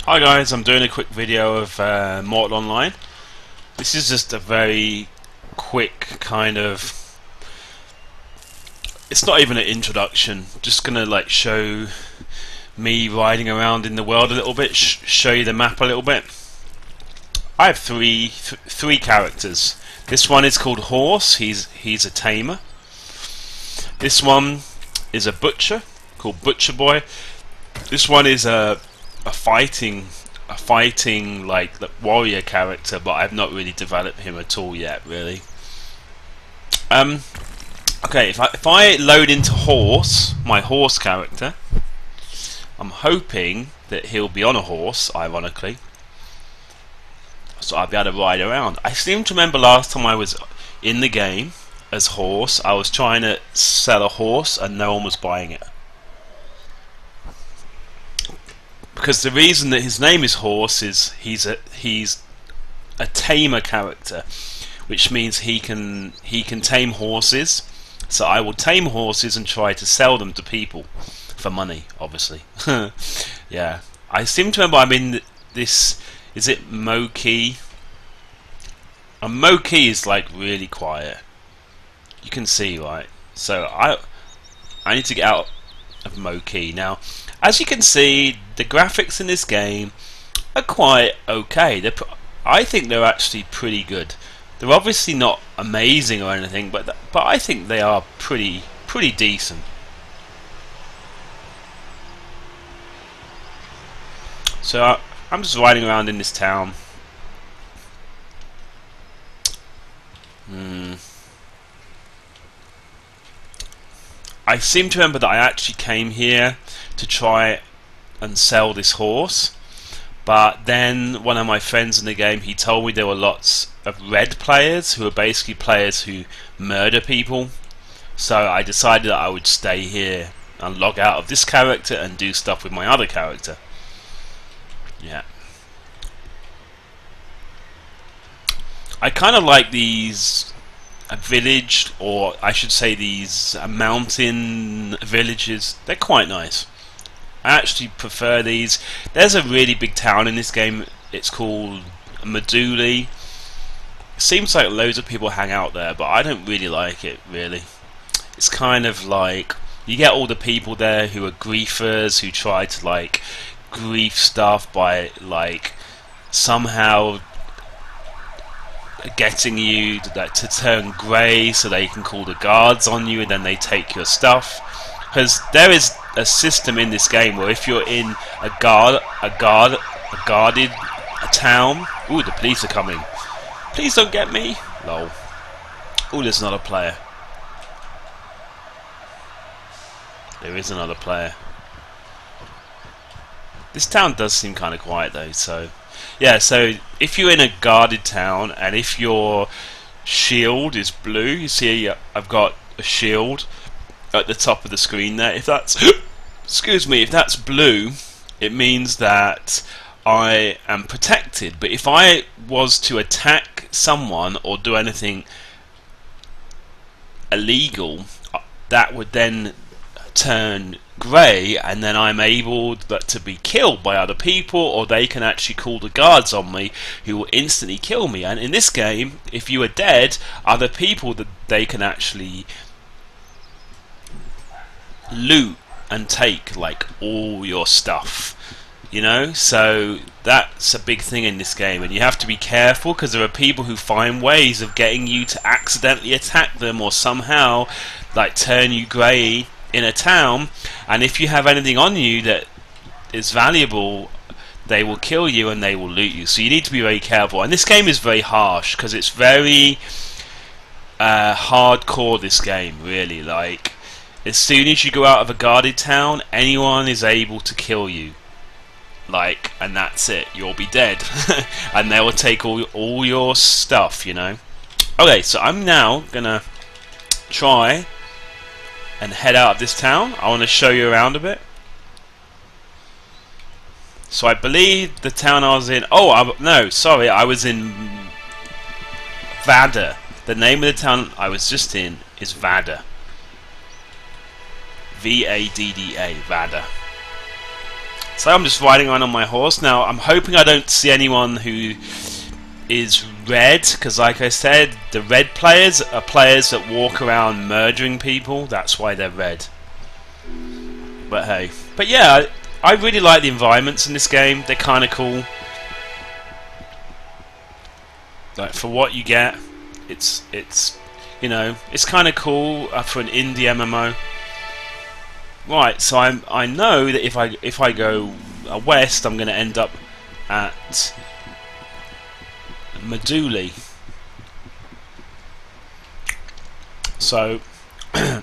Hi guys, I'm doing a quick video of Mortal Online. This is just a very quick kind of, it's not even an introduction, just gonna like show me riding around in the world a little bit, show you the map a little bit. I have three characters. This one is called Horse, he's a tamer. This one is a butcher called Butcher Boy. This one is a fighting like warrior character, but I've not really developed him at all yet, really. Okay, if I load into Horse, my horse character, I'm hoping that he'll be on a horse, ironically, so I'll be able to ride around. I seem to remember last time I was in the game as Horse, I was trying to sell a horse and no one was buying it. Because the reason that his name is Horse is he's a tamer character, which means he can tame horses. So I will tame horses and try to sell them to people for money, obviously. Yeah, I seem to remember I'm in this. Is it Moki? And Moki is like really quiet. You can see, right? So I need to get out of Moki now. As you can see, the graphics in this game are quite okay. I think they're actually pretty good. They're obviously not amazing or anything, but I think they are pretty decent. So I'm just riding around in this town. I seem to remember that I actually came here to try and sell this horse, but then one of my friends in the game, he told me there were lots of red players who are basically players who murder people, so I decided that I would stay here and log out of this character and do stuff with my other character. Yeah, I kind of like these village, or I should say these mountain villages. They're quite nice. I actually prefer these. There's a really big town in this game. It's called Maduli. It seems like loads of people hang out there, but I don't really like it, really. It's kind of like you get all the people there who are griefers, who try to like grief stuff by like somehow getting you to turn grey so they can call the guards on you and then they take your stuff. Because there is a system in this game where if you're in a guarded town. Ooh, the police are coming. Please don't get me. Lol. Ooh, there's another player. There is another player. This town does seem kind of quiet though, so yeah, so if you're in a guarded town and if your shield is blue, you see I've got a shield at the top of the screen there. If that's excuse me, if that's blue, it means that I am protected. But if I was to attack someone or do anything illegal, that would then turn grey, and then I'm able to be killed by other people, or they can actually call the guards on me, who will instantly kill me. And in this game, if you are dead, other people that they can actually loot and take like all your stuff, you know. So that's a big thing in this game, and you have to be careful because there are people who find ways of getting you to accidentally attack them or somehow like turn you grey in a town, and if you have anything on you that is valuable, they will kill you and they will loot you. So you need to be very careful. And this game is very harsh because it's very hardcore, this game, really. Like, as soon as you go out of a guarded town, anyone is able to kill you, like, and that's it, you'll be dead. And they will take all your stuff, you know. Okay, so I'm now gonna try and head out of this town. I want to show you around a bit. So I believe the town I was in... Oh, no, sorry, I was in Vada. The name of the town I was just in is Vada. V-A-D-D-A, Vada. So I'm just riding on my horse. Now I'm hoping I don't see anyone who is red, because like I said, the red players are players that walk around murdering people. That's why they're red. But hey. But yeah, I really like the environments in this game. They're kind of cool. Like, for what you get, it's you know, it's kind of cool for an indie MMO. Right, so I know that if I go west, I'm going to end up at Meduli. So I'm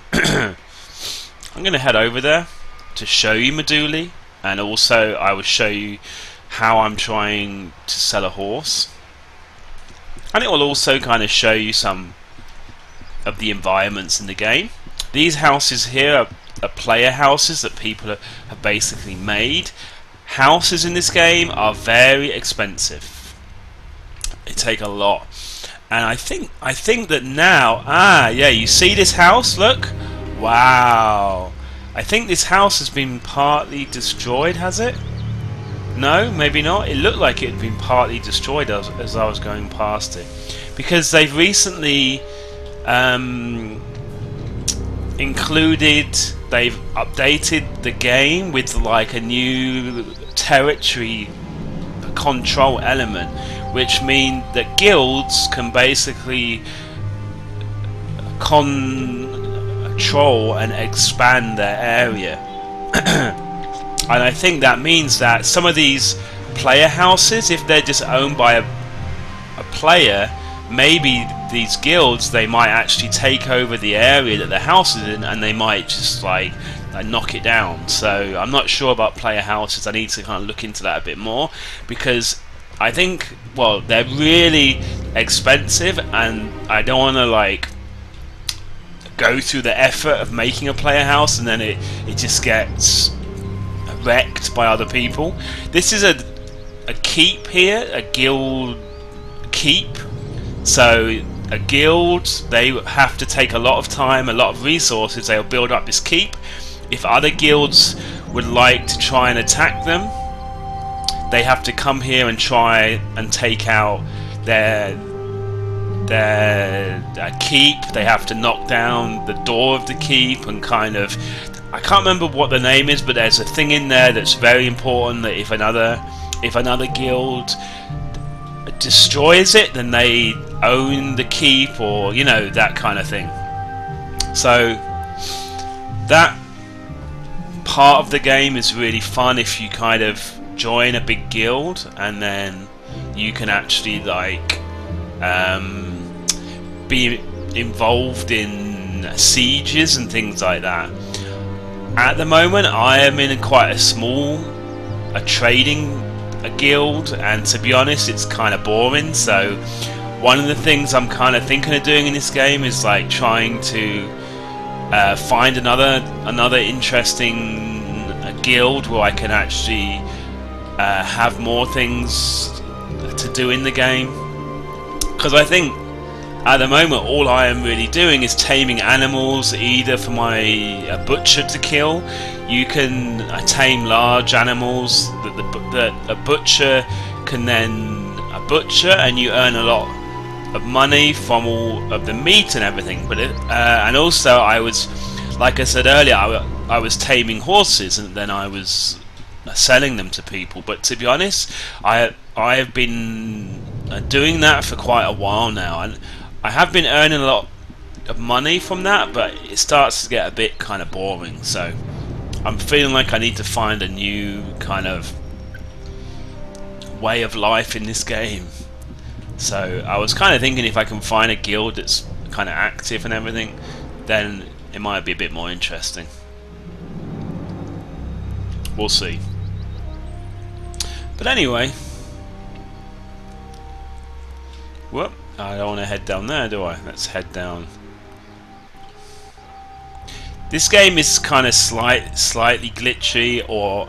going to head over there to show you Meduli, and also I will show you how I'm trying to sell a horse, and it will also kind of show you some of the environments in the game. These houses here are player houses that people have basically made. Houses in this game are very expensive. They take a lot, and I think that now, yeah, you see this house? Look, wow. I think this house has been partly destroyed, has it? No, maybe not. It looked like it had been partly destroyed as I was going past it, because they've recently they've updated the game with like a new territory control element, which means that guilds can basically control and expand their area. And I think that means that some of these player houses, if they're just owned by a player, maybe these guilds, they might actually take over the area that the house is in, and they might just like knock it down. So I'm not sure about player houses. I need to kind of look into that a bit more, because I think, well, they're really expensive, and I don't want to like go through the effort of making a player house and then it just gets wrecked by other people. This is a keep here, a guild keep. So a guild, they have to take a lot of time, a lot of resources. They'll build up this keep. If other guilds would like to try and attack them, they have to come here and try and take out their keep. They have to knock down the door of the keep and kind of, I can't remember what the name is, but there's a thing in there that's very important, that if another guild destroys it, then they own the keep, or you know, that kind of thing. So that part of the game is really fun if you kind of join a big guild, and then you can actually like be involved in sieges and things like that. At the moment I am in quite a small trading guild, and to be honest, it's kind of boring. So one of the things I'm kind of thinking of doing in this game is like trying to find another interesting guild where I can actually have more things to do in the game, because I think at the moment all I am really doing is taming animals, either for my butcher to kill. You can tame large animals that a butcher can then butcher, and you earn a lot of money from all of the meat and everything. But and also, I was, like I said earlier, I was taming horses, and then I was selling them to people. But to be honest, I have been doing that for quite a while now, and I have been earning a lot of money from that, but it starts to get a bit kind of boring. So I'm feeling like I need to find a new kind of way of life in this game. So I was kind of thinking, if I can find a guild that's kind of active and everything, then it might be a bit more interesting. We'll see. But anyway, whoop, I don't want to head down there, do I? Let's head down. This game is kind of slightly glitchy, or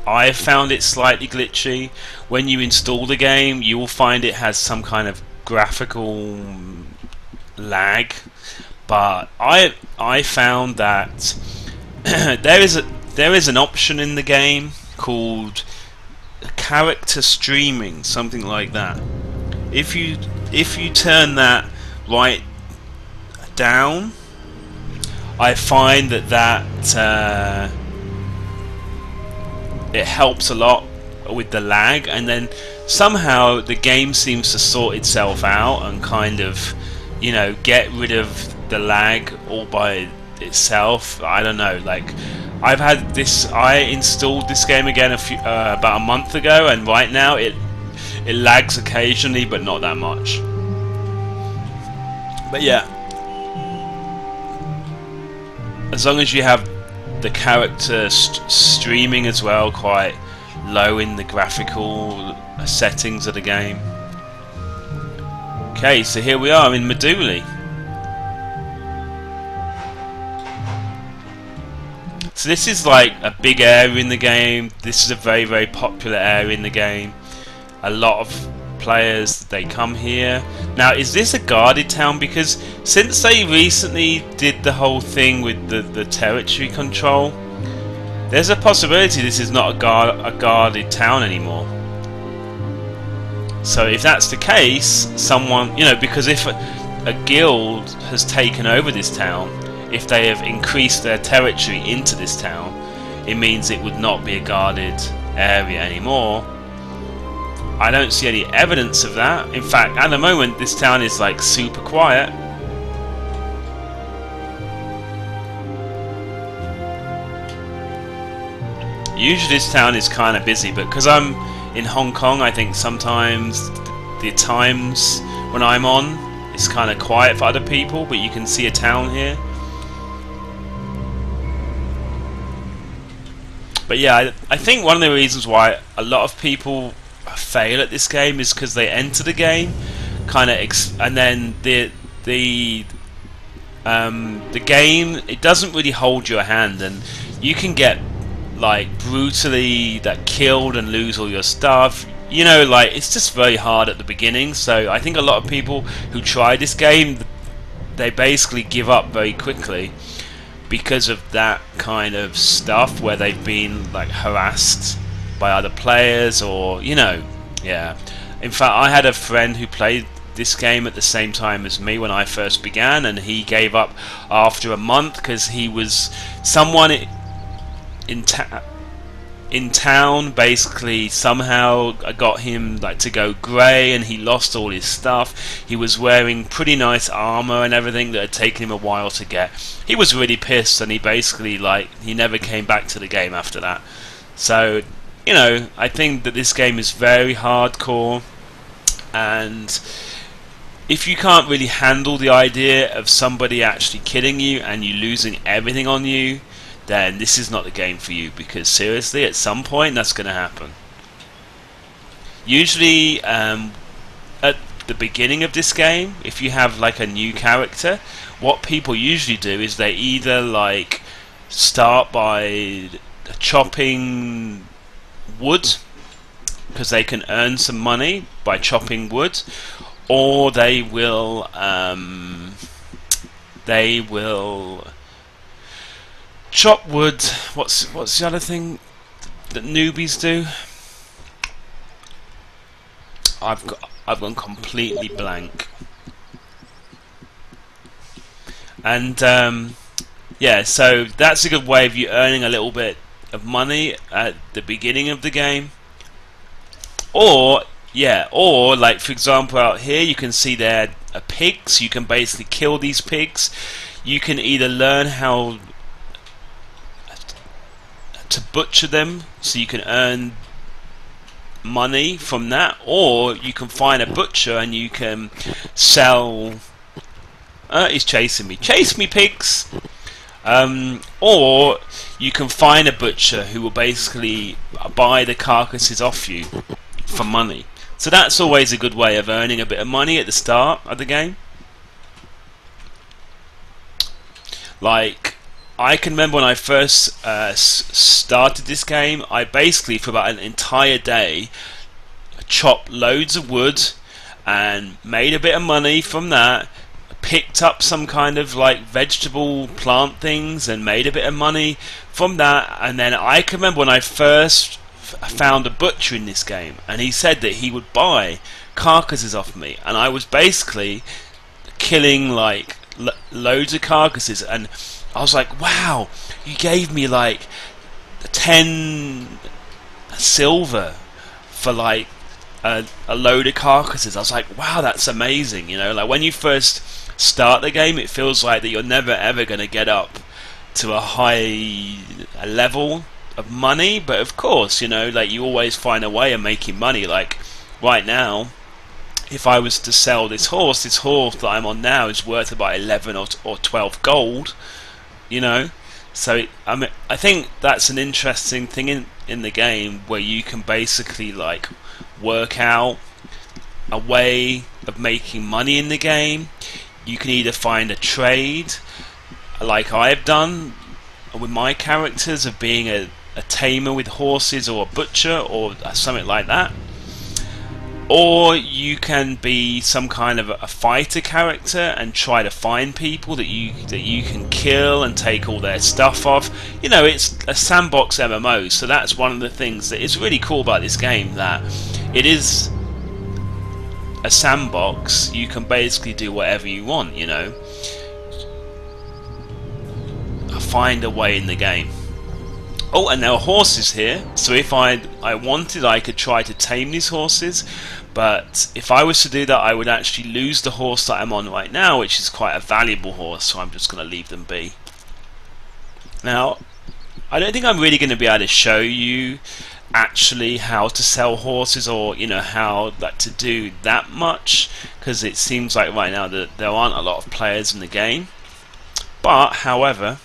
I found it slightly glitchy. When you install the game, you will find it has some kind of graphical lag, but I found that there is an option in the game called character streaming, something like that. If you turn that right down, I find that it helps a lot with the lag, and then somehow the game seems to sort itself out and kind of, you know, get rid of the lag all by itself. I don't know, like I installed this game again about a month ago, and right now it lags occasionally, but not that much. But yeah, as long as you have the character streaming as well, quite low in the graphical settings of the game. Okay, so here we are in Meduli. So this is like a big area in the game. This is a very, very popular area in the game. A lot of players, they come here. Now, is this a guarded town? Because since they recently did the whole thing with the territory control, there's a possibility this is not a guarded town anymore. So if that's the case, someone, you know, because if a guild has taken over this town, if they have increased their territory into this town, it means it would not be a guarded area anymore. I don't see any evidence of that. In fact, at the moment, this town is like super quiet. Usually this town is kind of busy, but because I'm in Hong Kong, I think sometimes the times when I'm on, it's kind of quiet for other people, but you can see a town here. But yeah, I think one of the reasons why a lot of people fail at this game is because they enter the game kind of and then the game, it doesn't really hold your hand, and you can get like brutally killed and lose all your stuff. You know, like, it's just very hard at the beginning. So I think a lot of people who try this game, they basically give up very quickly because of that kind of stuff, where they've been like harassed by other players, or, you know, yeah. In fact, I had a friend who played this game at the same time as me when I first began, and he gave up after a month because he was someone in town basically somehow got him like to go grey, and he lost all his stuff. He was wearing pretty nice armor and everything that had taken him a while to get. He was really pissed, and he basically, like, he never came back to the game after that. So, you know, I think that this game is very hardcore, and if you can't really handle the idea of somebody actually killing you and you losing everything on you, then this is not the game for you, because seriously, at some point that's going to happen. Usually at the beginning of this game, if you have like a new character, what people usually do is they either like start by chopping wood, because they can earn some money by chopping wood, or they will chop wood. What's the other thing that newbies do? I've gone completely blank. And yeah, so that's a good way of you earning a little bit of money at the beginning of the game. Or yeah, or like for example out here you can see there are pigs. You can basically kill these pigs. You can either learn how to butcher them so you can earn money from that, or you can find a butcher and you can sell. He's chasing me. Chase me, pigs! Or you can find a butcher who will basically buy the carcasses off you for money. So that's always a good way of earning a bit of money at the start of the game. Like, I can remember when I first started this game, I basically for about an entire day chopped loads of wood and made a bit of money from that, picked up some kind of like vegetable plant things and made a bit of money from that. And then I can remember when I first found a butcher in this game, and he said that he would buy carcasses off me, and I was basically killing like loads of carcasses, and I was like, wow, you gave me like 10 silver for like a load of carcasses. I was like, wow, that's amazing. You know, like when you first start the game, it feels like that you're never ever going to get up to a high level of money, but of course, you know, like you always find a way of making money. Like right now, if I was to sell this horse that I'm on now is worth about 11 or 12 gold, you know. So I think that's an interesting thing in the game, where you can basically like work out a way of making money in the game. You can either find a trade, like I've done with my characters, of being a tamer with horses, or a butcher, or something like that. Or you can be some kind of a fighter character and try to find people that you can kill and take all their stuff off. You know, it's a sandbox MMO, so that's one of the things that is really cool about this game, that it is a sandbox. You can basically do whatever you want, you know. Find a way in the game. Oh, and there are horses here, so if I wanted, I could try to tame these horses, but if I was to do that, I would actually lose the horse that I'm on right now, which is quite a valuable horse, so I'm just going to leave them be. Now, I don't think I'm really going to be able to show you actually how to sell horses, or you know, how to do that much, because it seems like right now that there aren't a lot of players in the game. But however,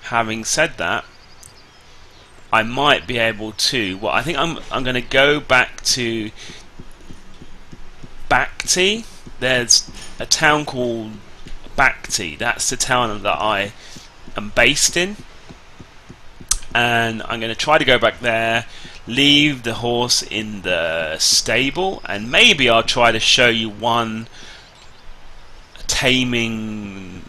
having said that, I might be able to. Well, I think I'm going to go back to Bhakti. There's a town called Bhakti. That's the town that I am based in, and I'm going to try to go back there, leave the horse in the stable, and maybe I'll try to show you one taming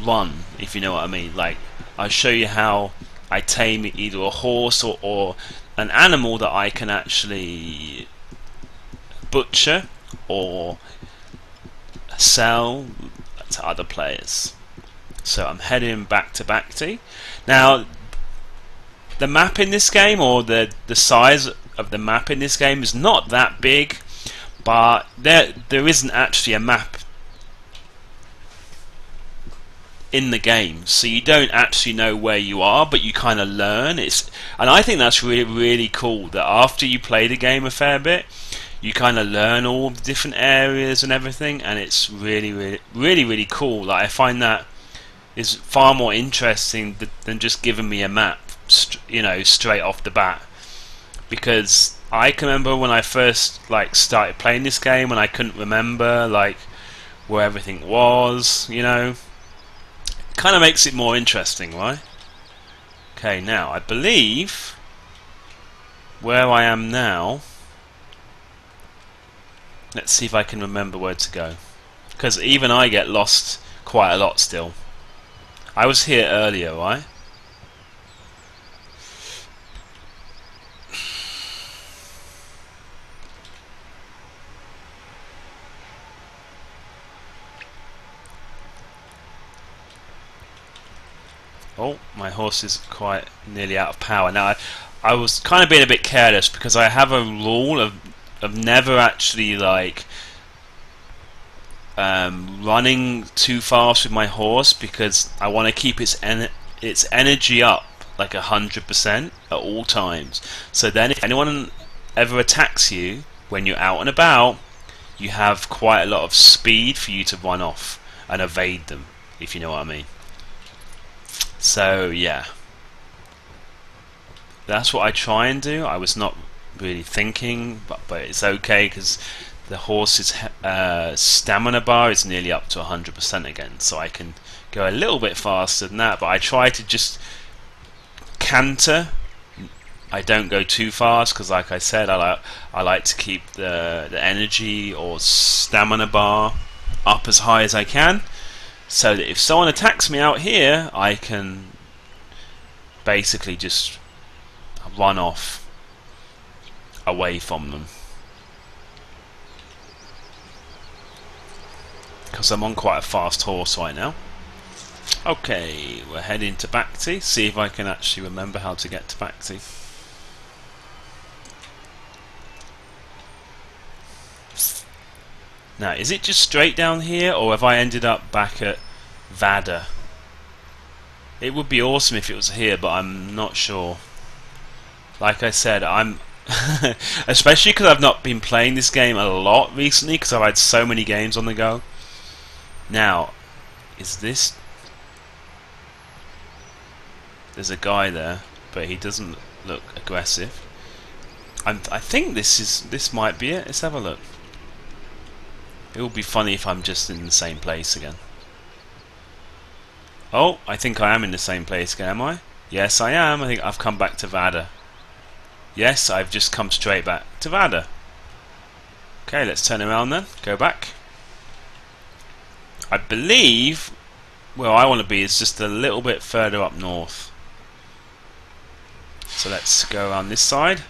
run, if you know what I mean. Like, I'll show you how I tame either a horse or an animal that I can actually butcher or sell to other players. So I'm heading back to Bhakti. Now, the map in this game, or the size of the map in this game, is not that big, but there isn't actually a map in the game, so you don't actually know where you are, but you kind of learn. And I think that's really cool, that after you play the game a fair bit, you kind of learn all the different areas and everything, and it's really cool. Like, I find that is far more interesting than just giving me a map, you know, straight off the bat. Because I can remember when I first like started playing this game, and I couldn't remember like where everything was, you know. Kind of makes it more interesting, right? Okay, now I believe where I am now, let's see if I can remember where to go, because even I get lost quite a lot still. I was here earlier, right? Oh, my horse is quite nearly out of power. Now, I was kind of being a bit careless, because I have a rule of never actually like running too fast with my horse, because I want to keep its energy up like 100% at all times. So then, if anyone ever attacks you when you're out and about, you have quite a lot of speed for you to run off and evade them, if you know what I mean. So yeah, that's what I try and do. I was not really thinking, but it's okay, because the horse's stamina bar is nearly up to 100% again, so I can go a little bit faster than that. But I try to just canter. I don't go too fast, because like I said, I like to keep the energy or stamina bar up as high as I can, so that if someone attacks me out here, I can basically just run off away from them. Because I'm on quite a fast horse right now. Okay, we're heading to Bhakti. See if I can actually remember how to get to Bhakti. Now, is it just straight down here, or have I ended up back at Vada? It would be awesome if it was here, but I'm not sure. Like I said, I'm especially because I've not been playing this game a lot recently, because I've had so many games on the go. Now, is this... There's a guy there, but he doesn't look aggressive. I think this might be it. Let's have a look. It would be funny if I'm just in the same place again. Oh, I think I am in the same place again, am I? Yes, I am. I think I've come back to Vada. Yes, I've just come straight back to Vada. Okay, let's turn around then. Go back. I believe where I want to be is just a little bit further up north. So let's go around this side.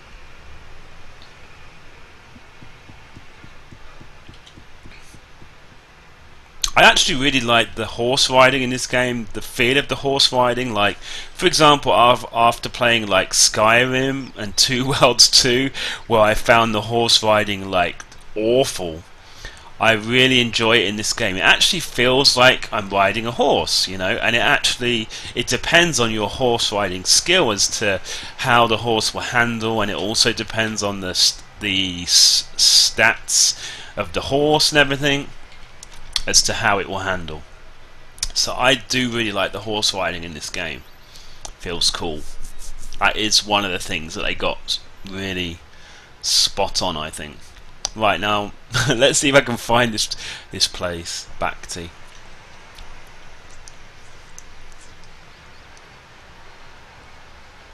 I actually really like the horse riding in this game, the feel of the horse riding. Like, for example, after playing like Skyrim and Two Worlds 2, where I found the horse riding like awful, I really enjoy it in this game. It actually feels like I'm riding a horse, you know, and it depends on your horse riding skill as to how the horse will handle, and it also depends on the stats of the horse and everything as to how it will handle. So I do really like the horse riding in this game. Feels cool. That is one of the things that they got really spot on, I think. Right, now let's see if I can find this place, Bhakti.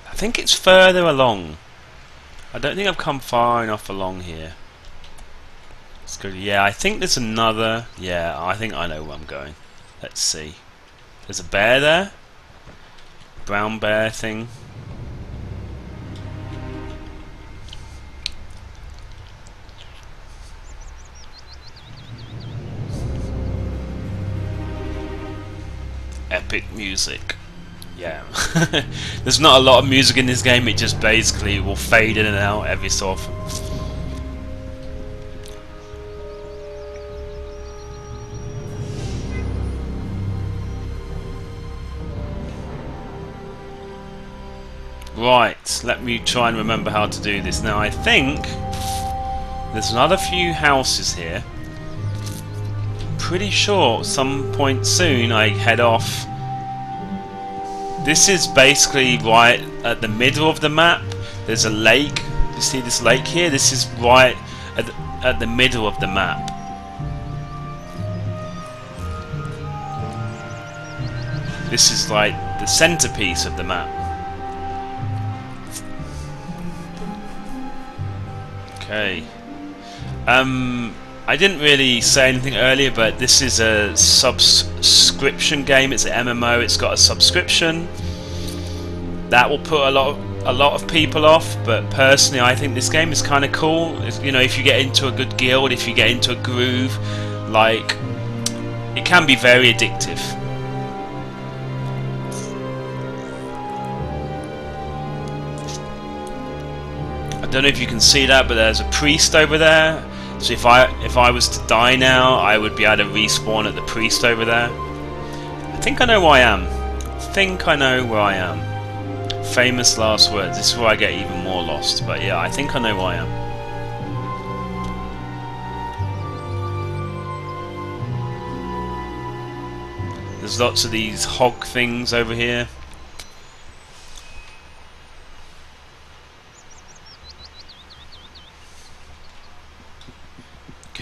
I think it's further along. I don't think I've come far enough along here. Let's go. Yeah, I think there's another. Yeah, I think I know where I'm going. Let's see. There's a bear there. Brown bear thing. Epic music. Yeah. There's not a lot of music in this game, it just basically will fade in and out every so often. Right, let me try and remember how to do this. Now I think there's another few houses here. Pretty sure at some point soon I head off. This is basically right at the middle of the map. There's a lake. You see this lake here? This is right at the middle of the map. This is like the centerpiece of the map. Okay. I didn't really say anything earlier, but this is a subscription game. It's an MMO. It's got a subscription. That will put a lot of people off, but personally, I think this game is kind of cool. You know, if you get into a good guild, if you get into a groove, like, it can be very addictive. I don't know if you can see that, but there's a priest over there. So if I was to die now, I would be able to respawn at the priest over there. I think I know where I am. I think I know where I am. Famous last words. This is where I get even more lost. But yeah, I think I know where I am. There's lots of these hog things over here.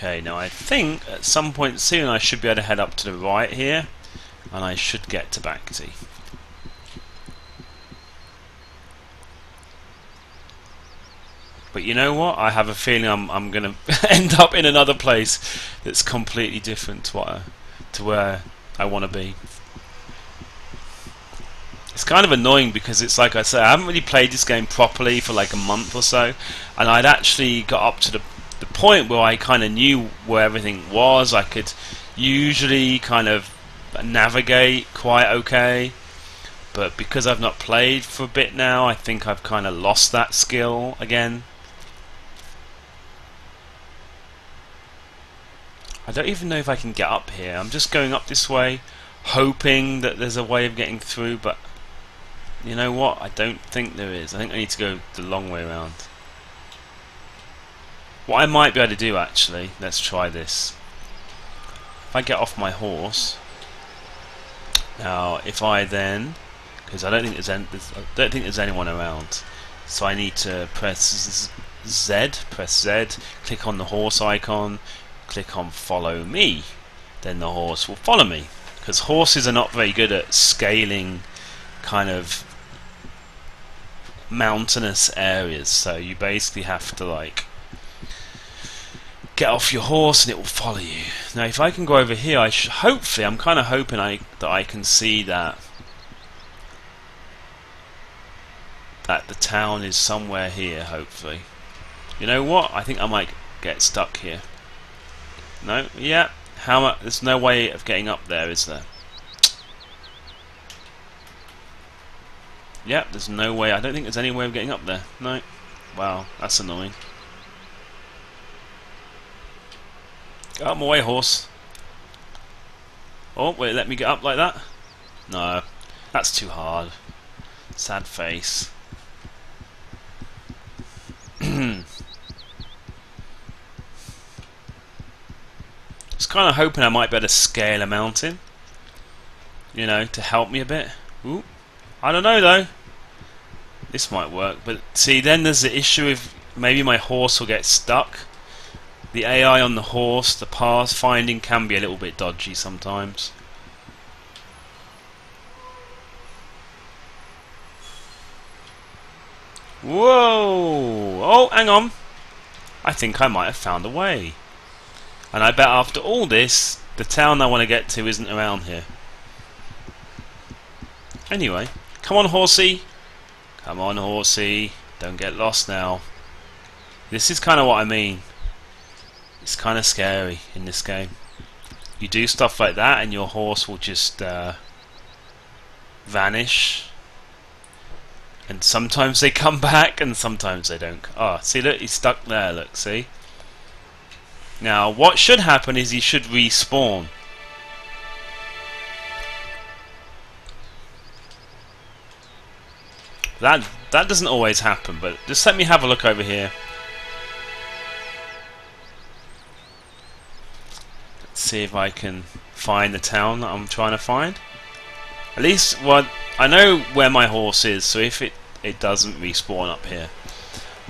Okay, now I think at some point soon I should be able to head up to the right here, and I should get to Bhakti. But you know what? I have a feeling I'm going to end up in another place that's completely different to where I want to be. It's kind of annoying because it's like I said, I haven't really played this game properly for like a month or so, and I'd actually got up to the point where I kind of knew where everything was. I could usually kind of navigate quite okay, but because I've not played for a bit now, I think I've kind of lost that skill again. I don't even know if I can get up here. I'm just going up this way, hoping that there's a way of getting through, but you know what? I don't think there is. I think I need to go the long way around. What I might be able to do, actually, let's try this. If I get off my horse, now if I then, because I don't think there's anyone around, so I need to press Z, click on the horse icon, click on follow me, then the horse will follow me, because horses are not very good at scaling kind of mountainous areas, so you basically have to like get off your horse and it will follow you. Now if I can go over here, hopefully, I'm kind of hoping that I can see that the town is somewhere here, hopefully. You know what? I think I might get stuck here. No? Yeah. There's no way of getting up there, is there? Yep, there's no way. I don't think there's any way of getting up there. No. Wow, that's annoying. Get out of my way, horse. Oh, wait, let me get up like that? No, that's too hard. Sad face. Just kind of hoping I might be able to scale a mountain, you know, to help me a bit. Ooh, I don't know though. This might work, but see, then there's the issue of maybe my horse will get stuck. The AI on the horse, the path finding can be a little bit dodgy sometimes. Whoa! Oh, hang on. I think I might have found a way. And I bet after all this, the town I want to get to isn't around here. Anyway, come on, horsey. Come on, horsey. Don't get lost now. This is kind of what I mean. It's kind of scary in this game. You do stuff like that and your horse will just vanish. And sometimes they come back and sometimes they don't. Oh, see, look, he's stuck there, look, see? Now, what should happen is he should respawn. That doesn't always happen, but just let me have a look over here. Let's see if I can find the town that I'm trying to find. At least, well, I know where my horse is, so if it doesn't respawn up here,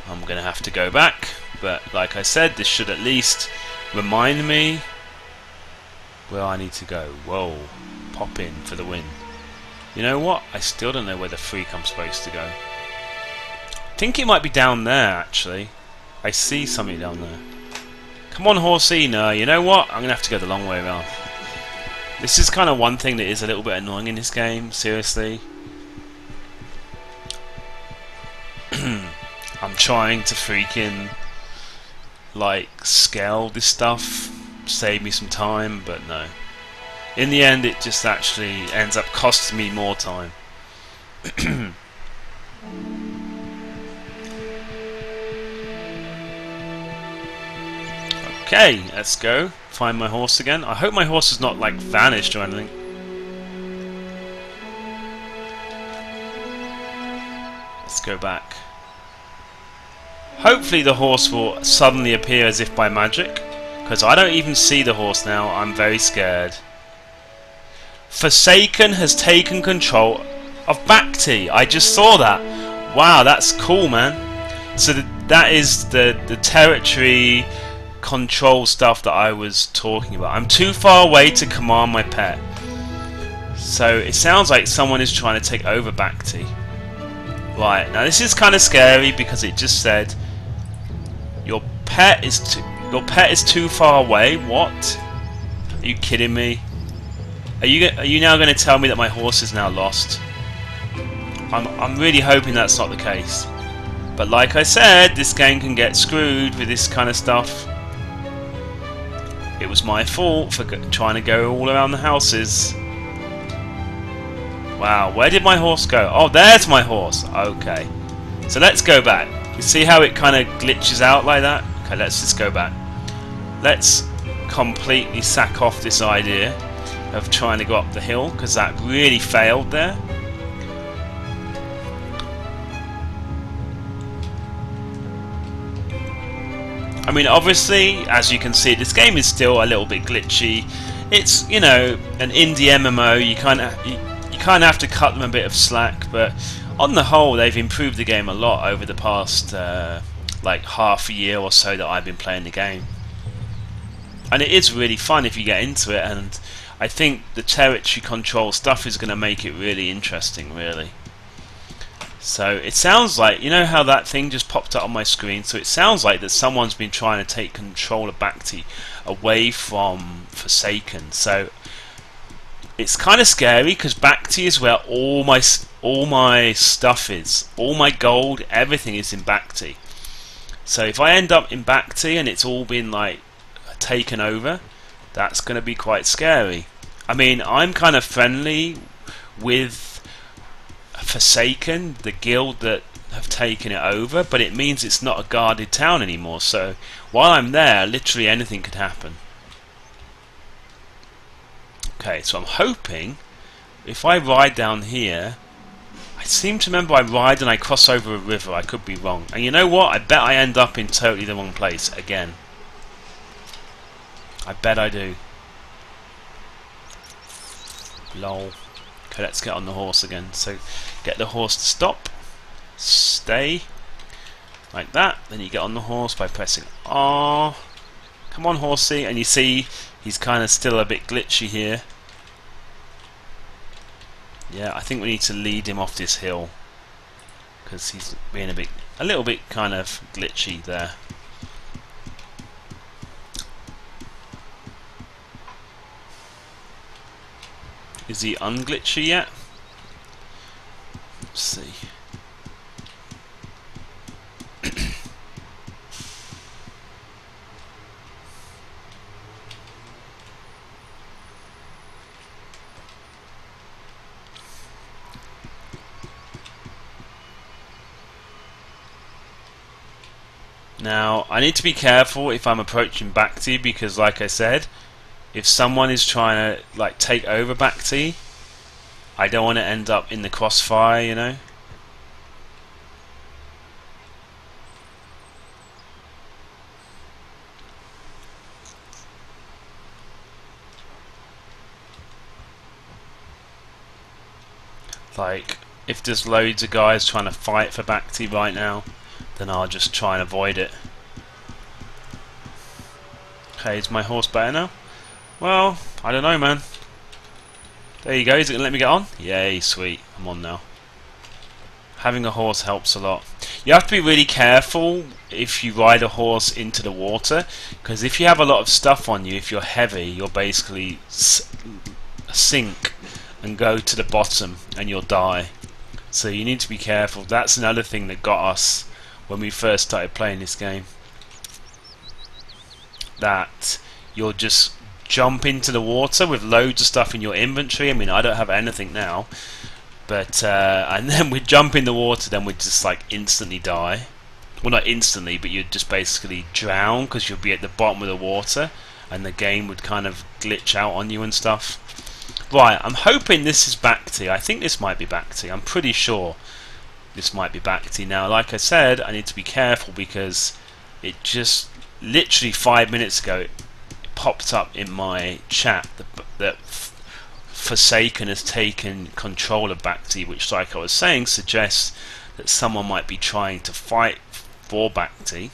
I'm going to have to go back. But like I said, this should at least remind me where I need to go. Whoa, pop in for the win. You know what? I still don't know where the freak I'm supposed to go. I think it might be down there, actually. I see something down there. Come on, horsey. No, you know what? I'm going to have to go the long way around. This is kind of one thing that is a little bit annoying in this game, seriously. I'm trying to freaking like scale this stuff, save me some time, but no. In the end it just actually ends up costing me more time. Okay, let's go. Find my horse again. I hope my horse has not like vanished or anything. Let's go back. Hopefully the horse will suddenly appear as if by magic, because I don't even see the horse now. I'm very scared. Forsaken has taken control of Bhakti. I just saw that. Wow, that's cool, man. So that is the territory control stuff that I was talking about. I'm too far away to command my pet. So it sounds like someone is trying to take over Bhakti. Right, now this is kind of scary because it just said your pet is too far away. What? Are you kidding me? Are you now going to tell me that my horse is now lost? I'm really hoping that's not the case. But like I said, this game can get screwed with this kind of stuff. It was my fault for trying to go all around the houses. Wow, where did my horse go? Oh, there's my horse. Okay. So let's go back. You see how it kind of glitches out like that? Okay, let's just go back. Let's completely sack off this idea of trying to go up the hill, because that really failed there. I mean, obviously, as you can see, this game is still a little bit glitchy. It's, you know, an indie MMO. You kind of have to cut them a bit of slack, but on the whole, they've improved the game a lot over the past like half a year or so that I've been playing the game. And it is really fun if you get into it, and I think the territory control stuff is going to make it really interesting, really. So it sounds like, you know how that thing just popped up on my screen, so it sounds like that someone's been trying to take control of Bhakti away from Forsaken. So it's kind of scary, because Bhakti is where all my stuff is. All my gold, everything is in Bhakti. So if I end up in Bhakti and it's all been like taken over, that's going to be quite scary. I mean, I'm kind of friendly with Forsaken, the guild that have taken it over, but it means it's not a guarded town anymore, so while I'm there, literally anything could happen. Okay, so I'm hoping if I ride down here, I seem to remember I ride and I cross over a river. I could be wrong, and you know what, I bet I end up in totally the wrong place again. I bet I do. Lol. Okay, let's get on the horse again. So get the horse to stop, stay, like that. Then you get on the horse by pressing R. Come on, horsey. And you see he's kind of still a bit glitchy here. Yeah, I think we need to lead him off this hill, because he's being a little bit kind of glitchy there. Is he unglitchy yet? Let's see. Now, I need to be careful if I'm approaching Bhakti, because like I said, if someone is trying to like take over Bhakti, I don't want to end up in the crossfire, you know. Like, if there's loads of guys trying to fight for Bhakti right now, then I'll just try and avoid it. Okay, is my horse better now? Well, I don't know, man. There you go. Is it gonna let me get on? Yay, sweet. I'm on now. Having a horse helps a lot. You have to be really careful if you ride a horse into the water, because if you have a lot of stuff on you, if you're heavy, you'll basically sink and go to the bottom and you'll die. So you need to be careful. That's another thing that got us when we first started playing this game. That you'll just jump into the water with loads of stuff in your inventory. I mean, I don't have anything now, but and then we'd jump in the water, then we'd just like instantly die. Well, not instantly, but you'd just basically drown, because you'd be at the bottom of the water and the game would kind of glitch out on you and stuff. Right, I'm hoping this is Bhakti. I think this might be Bhakti. I'm pretty sure this might be Bhakti. Now, like I said, I need to be careful, because it just literally 5 minutes ago it popped up in my chat that Forsaken has taken control of Bhakti, which, like I was saying, suggests that someone might be trying to fight for Bhakti.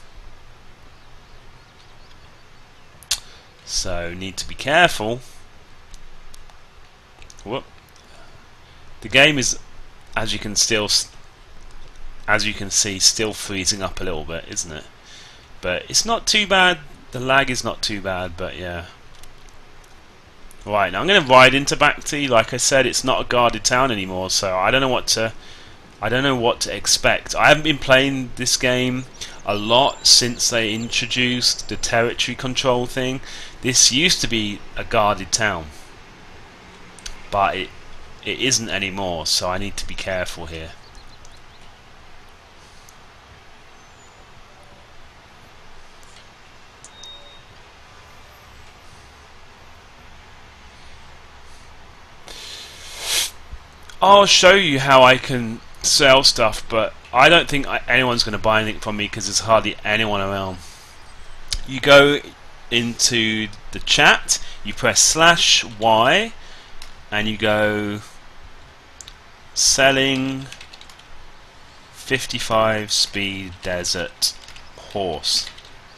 So need to be careful. Whoop. The game is, as you can see, still freezing up a little bit, isn't it? But it's not too bad. The lag is not too bad, but yeah. Right, now I'm going to ride into Bhakti. Like I said, it's not a guarded town anymore, so I don't know what to I don't know what to expect. I haven't been playing this game a lot since they introduced the territory control thing. This used to be a guarded town, but it isn't anymore, so I need to be careful here. I'll show you how I can sell stuff, but I don't think anyone's going to buy anything from me because there's hardly anyone around. You go into the chat, you press /Y, and you go selling 55 speed desert horse,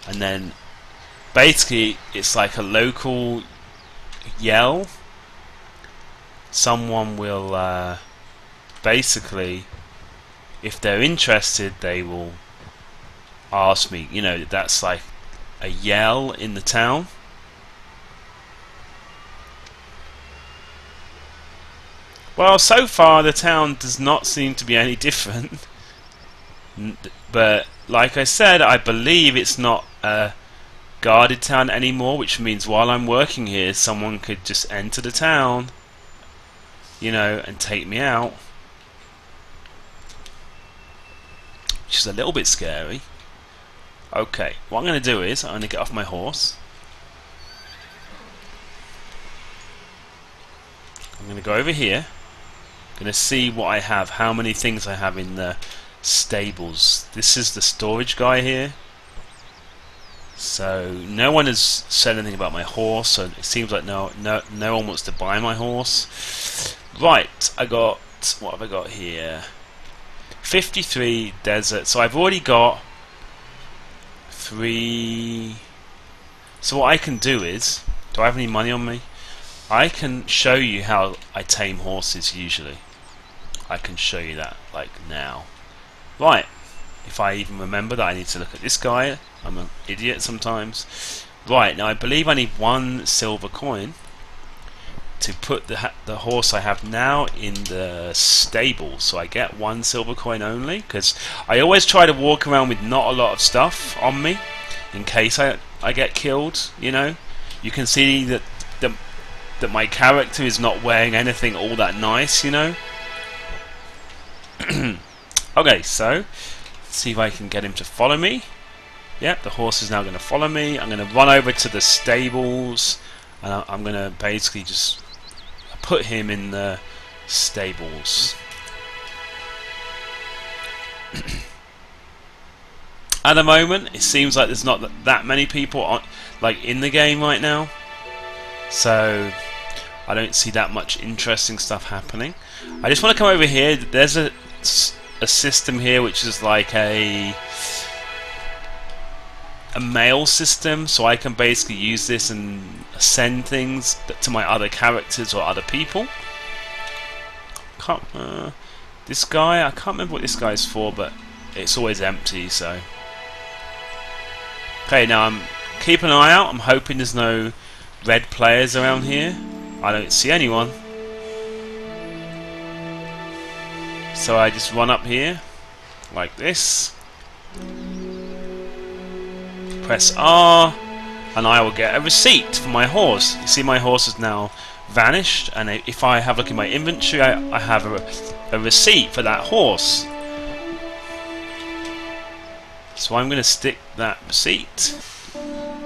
and then basically it's like a local yell. Someone will basically, if they're interested, they will ask me. You know, that's like a yell in the town. Well, so far the town does not seem to be any different. But like I said, I believe it's not a guarded town anymore, which means while I'm working here, someone could just enter the town, you know, and take me out, which is a little bit scary. Okay, what I'm going to do is I'm going to get off my horse. I'm going to go over here. I'm going to see what I have, how many things I have in the stables. This is the storage guy here. So no one has said anything about my horse, so it seems like no one wants to buy my horse. Right, I got, what have I got here? 53 desert. So I've already got 3. So what I can do is, do I have any money on me? I can show you how I tame horses usually. I can show you that like now. Right, if I even remember that I need to look at this guy. I'm an idiot sometimes. Right, now I believe I need 1 silver coin to put the horse I have now in the stable, so I get 1 silver coin only, because I always try to walk around with not a lot of stuff on me in case I get killed. You know, you can see that my character is not wearing anything all that nice, you know. Okay, so let's see if I can get him to follow me. Yep, the horse is now going to follow me. I'm going to run over to the stables, and I'm going to basically just put him in the stables. At the moment, it seems like there's not that many people like in the game right now, so I don't see that much interesting stuff happening. I just want to come over here. There's a system here which is like a mail system, so I can basically use this and send things to my other characters or other people. This guy, I can't remember what this guy's for, but it's always empty, so. Okay, now I'm keeping an eye out. I'm hoping there's no red players around here. I don't see anyone. So I just run up here like this, press R, and I will get a receipt for my horse. You see my horse has now vanished, and if I have a look in my inventory, I have a receipt for that horse. So I'm going to stick that receipt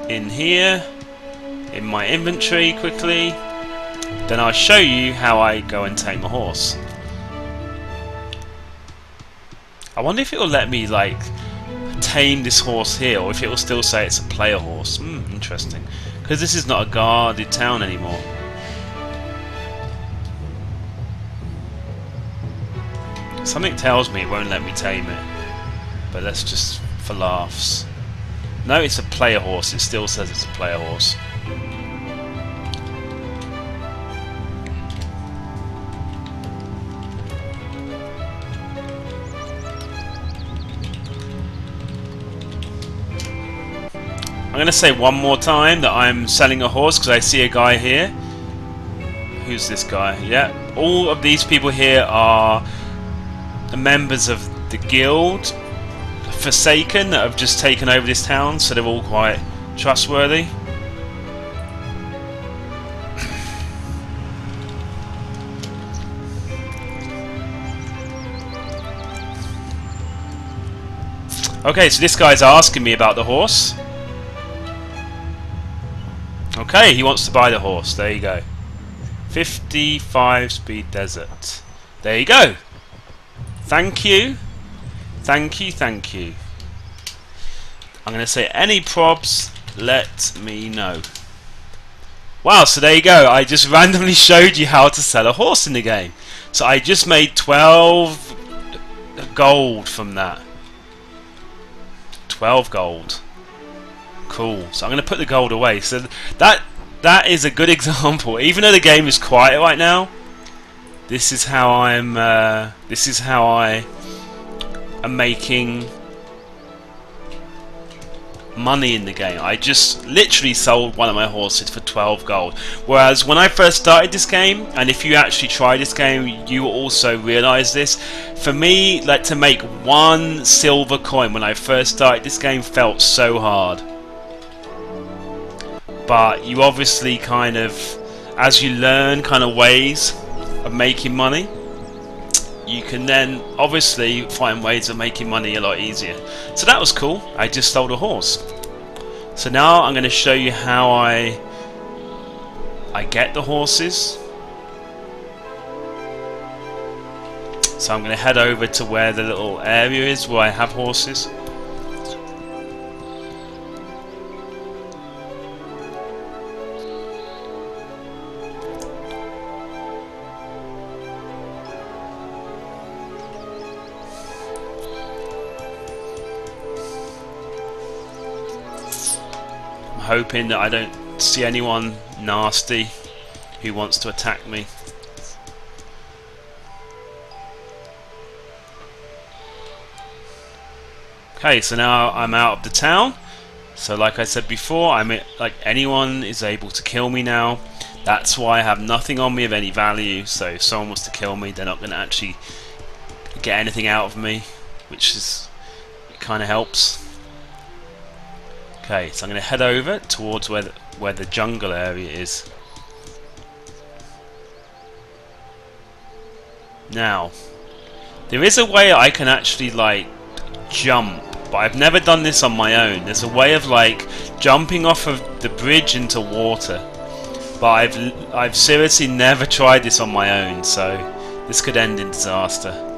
in here in my inventory quickly. Then I'll show you how I go and tame a horse. I wonder if it will let me like tame this horse here, or if it will still say it's a player horse. Interesting, because this is not a guarded town anymore. Something tells me it won't let me tame it, but let's just for laughs. No, it's a player horse. It still says it's a player horse. I'm going to say one more time that I'm selling a horse because I see a guy here. Who's this guy? Yeah, all of these people here are members of the guild Forsaken that have just taken over this town, so they're all quite trustworthy. Okay, so this guy's asking me about the horse. Okay, he wants to buy the horse. There you go. 55 speed desert. There you go. Thank you. Thank you, thank you. I'm going to say any probs, let me know. Wow, so there you go. I just randomly showed you how to sell a horse in the game. So I just made 12 gold from that. 12 gold. Cool. So I'm going to put the gold away. So that is a good example. Even though the game is quiet right now, this is how I am making money in the game. I just literally sold one of my horses for 12 gold. Whereas when I first started this game, and if you actually try this game, you will also realise this. For me, like, to make 1 silver coin when I first started this game felt so hard. But you obviously kind of, as you learn kind of ways of making money, you can then obviously find ways of making money a lot easier. So that was cool. I just sold a horse. So now I'm going to show you how I get the horses. So I'm going to head over to where the little area is where I have horses. Hoping that I don't see anyone nasty who wants to attack me. Okay, so now I'm out of the town. So like I said before, like anyone is able to kill me now. That's why I have nothing on me of any value. So if someone wants to kill me, they're not going to actually get anything out of me, which is, it kind of helps. Okay, so I'm going to head over towards where the jungle area is. Now, there is a way I can actually like jump, but I've never done this on my own. There's a way of like jumping off of the bridge into water, but I've seriously never tried this on my own, so this could end in disaster.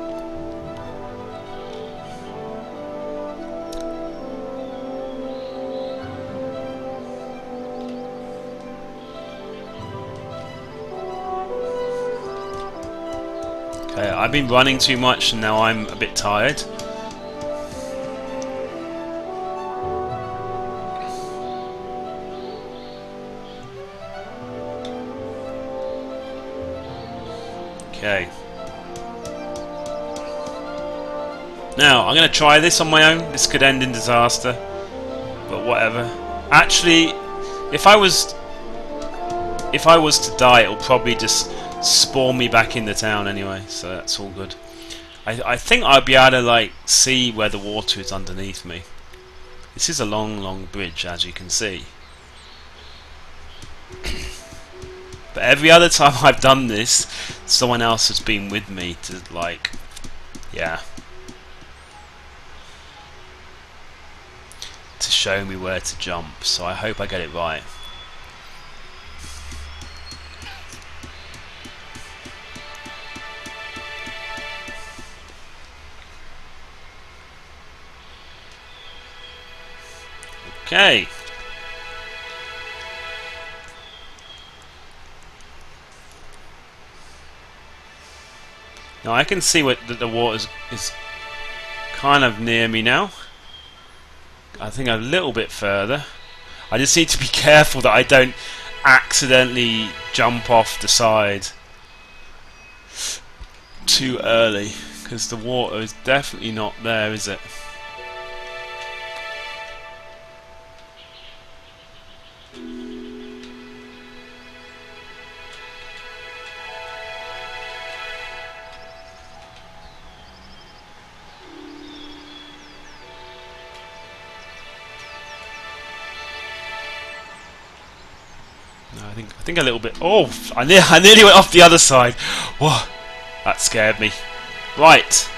Okay, I've been running too much and now I'm a bit tired. Okay. Now, I'm going to try this on my own. This could end in disaster, but whatever. Actually, if I was to die, it'll probably just spawn me back in the town anyway, so that's all good. I think I'll be able to like see where the water is underneath me. This is a long bridge, as you can see. But every other time I've done this, someone else has been with me to like, yeah, to show me where to jump. So I hope I get it right. Okay. Now I can see that the water is kind of near me now. I think a little bit further. I just need to be careful that I don't accidentally jump off the side too early, because the water is definitely not there, is it? No, I think a little bit. Oh, I nearly went off the other side. Whoa, that scared me. Right.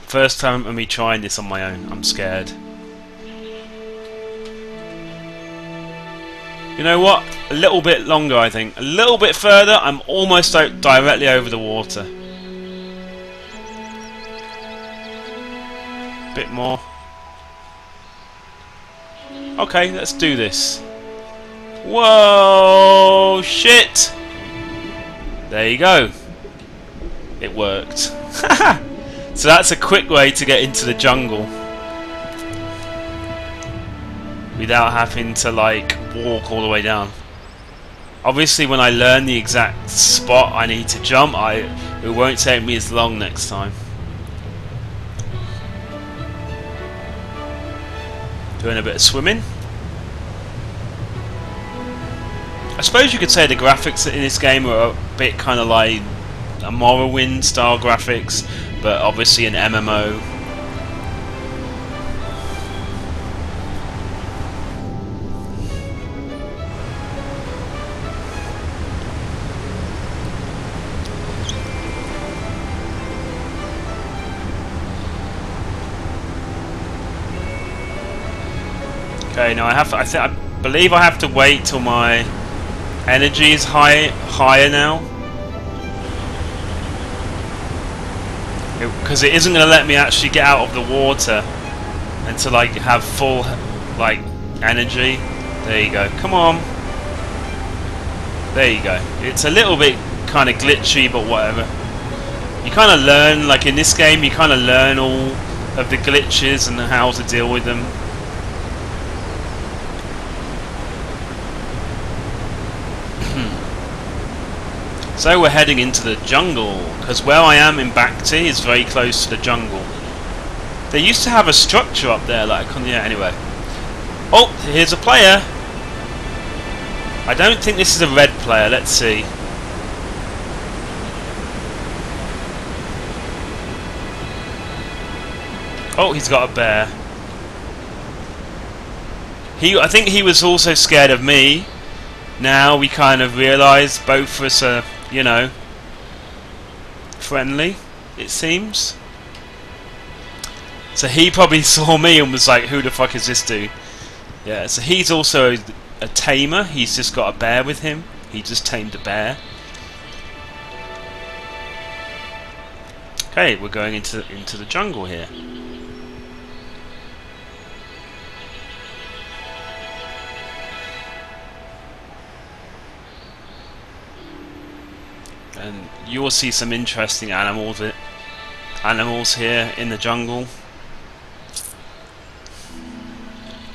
First time of me trying this on my own. I'm scared. You know what? A little bit longer, I think. A little bit further. I'm almost out directly over the water. Bit more. Okay, let's do this. Whoa! Shit! There you go. It worked. So that's a quick way to get into the jungle without having to like walk all the way down. Obviously when I learn the exact spot I need to jump, it won't take me as long next time. Doing a bit of swimming. I suppose you could say the graphics in this game are a bit kind of like a Morrowind style graphics, but obviously an MMO. Okay, now I believe I have to wait till my energy is higher now, because it isn't going to let me actually get out of the water until I have full like energy. There you go. Come on. There you go. It's a little bit kind of glitchy, but whatever. You kind of learn, like in this game, you kind of learn all of the glitches and how to deal with them. So we're heading into the jungle, because where I am in Bhakti is very close to the jungle. They used to have a structure up there, like yeah. Anyway, oh, here's a player. I don't think this is a red player. Let's see. Oh, he's got a bear. I think he was also scared of me. Now we kind of realise both of us are, you know, friendly, it seems. So he probably saw me and was like, who the fuck is this dude? Yeah, so he's also a tamer. He's just got a bear with him. He just tamed a bear. Okay, we're going into the jungle here. And you will see some interesting animals here in the jungle.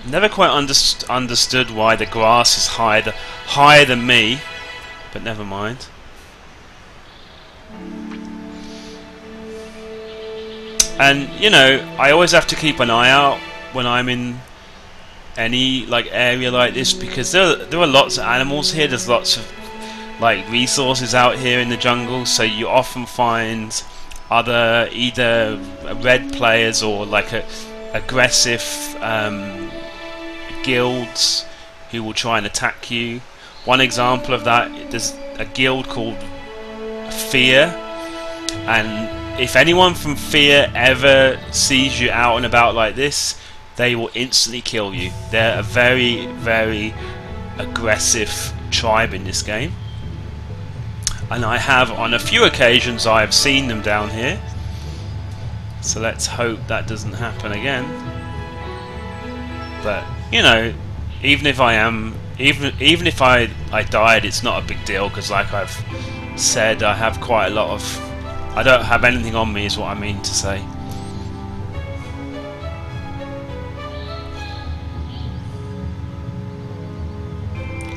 I've never quite understood why the grass is higher than me, but never mind. And you know, I always have to keep an eye out when I'm in any like area like this, because there are lots of animals here. There's lots of like resources out here in the jungle, so you often find either red players or like aggressive guilds who will try and attack you. One example of that, there's a guild called Fear, and if anyone from Fear ever sees you out and about like this, they will instantly kill you. They're a very, very aggressive tribe in this game. And I have, on a few occasions, I have seen them down here. So let's hope that doesn't happen again. But you know, even if I died, it's not a big deal, because like I've said, I have quite a lot of. I don't have anything on me, is what I mean to say.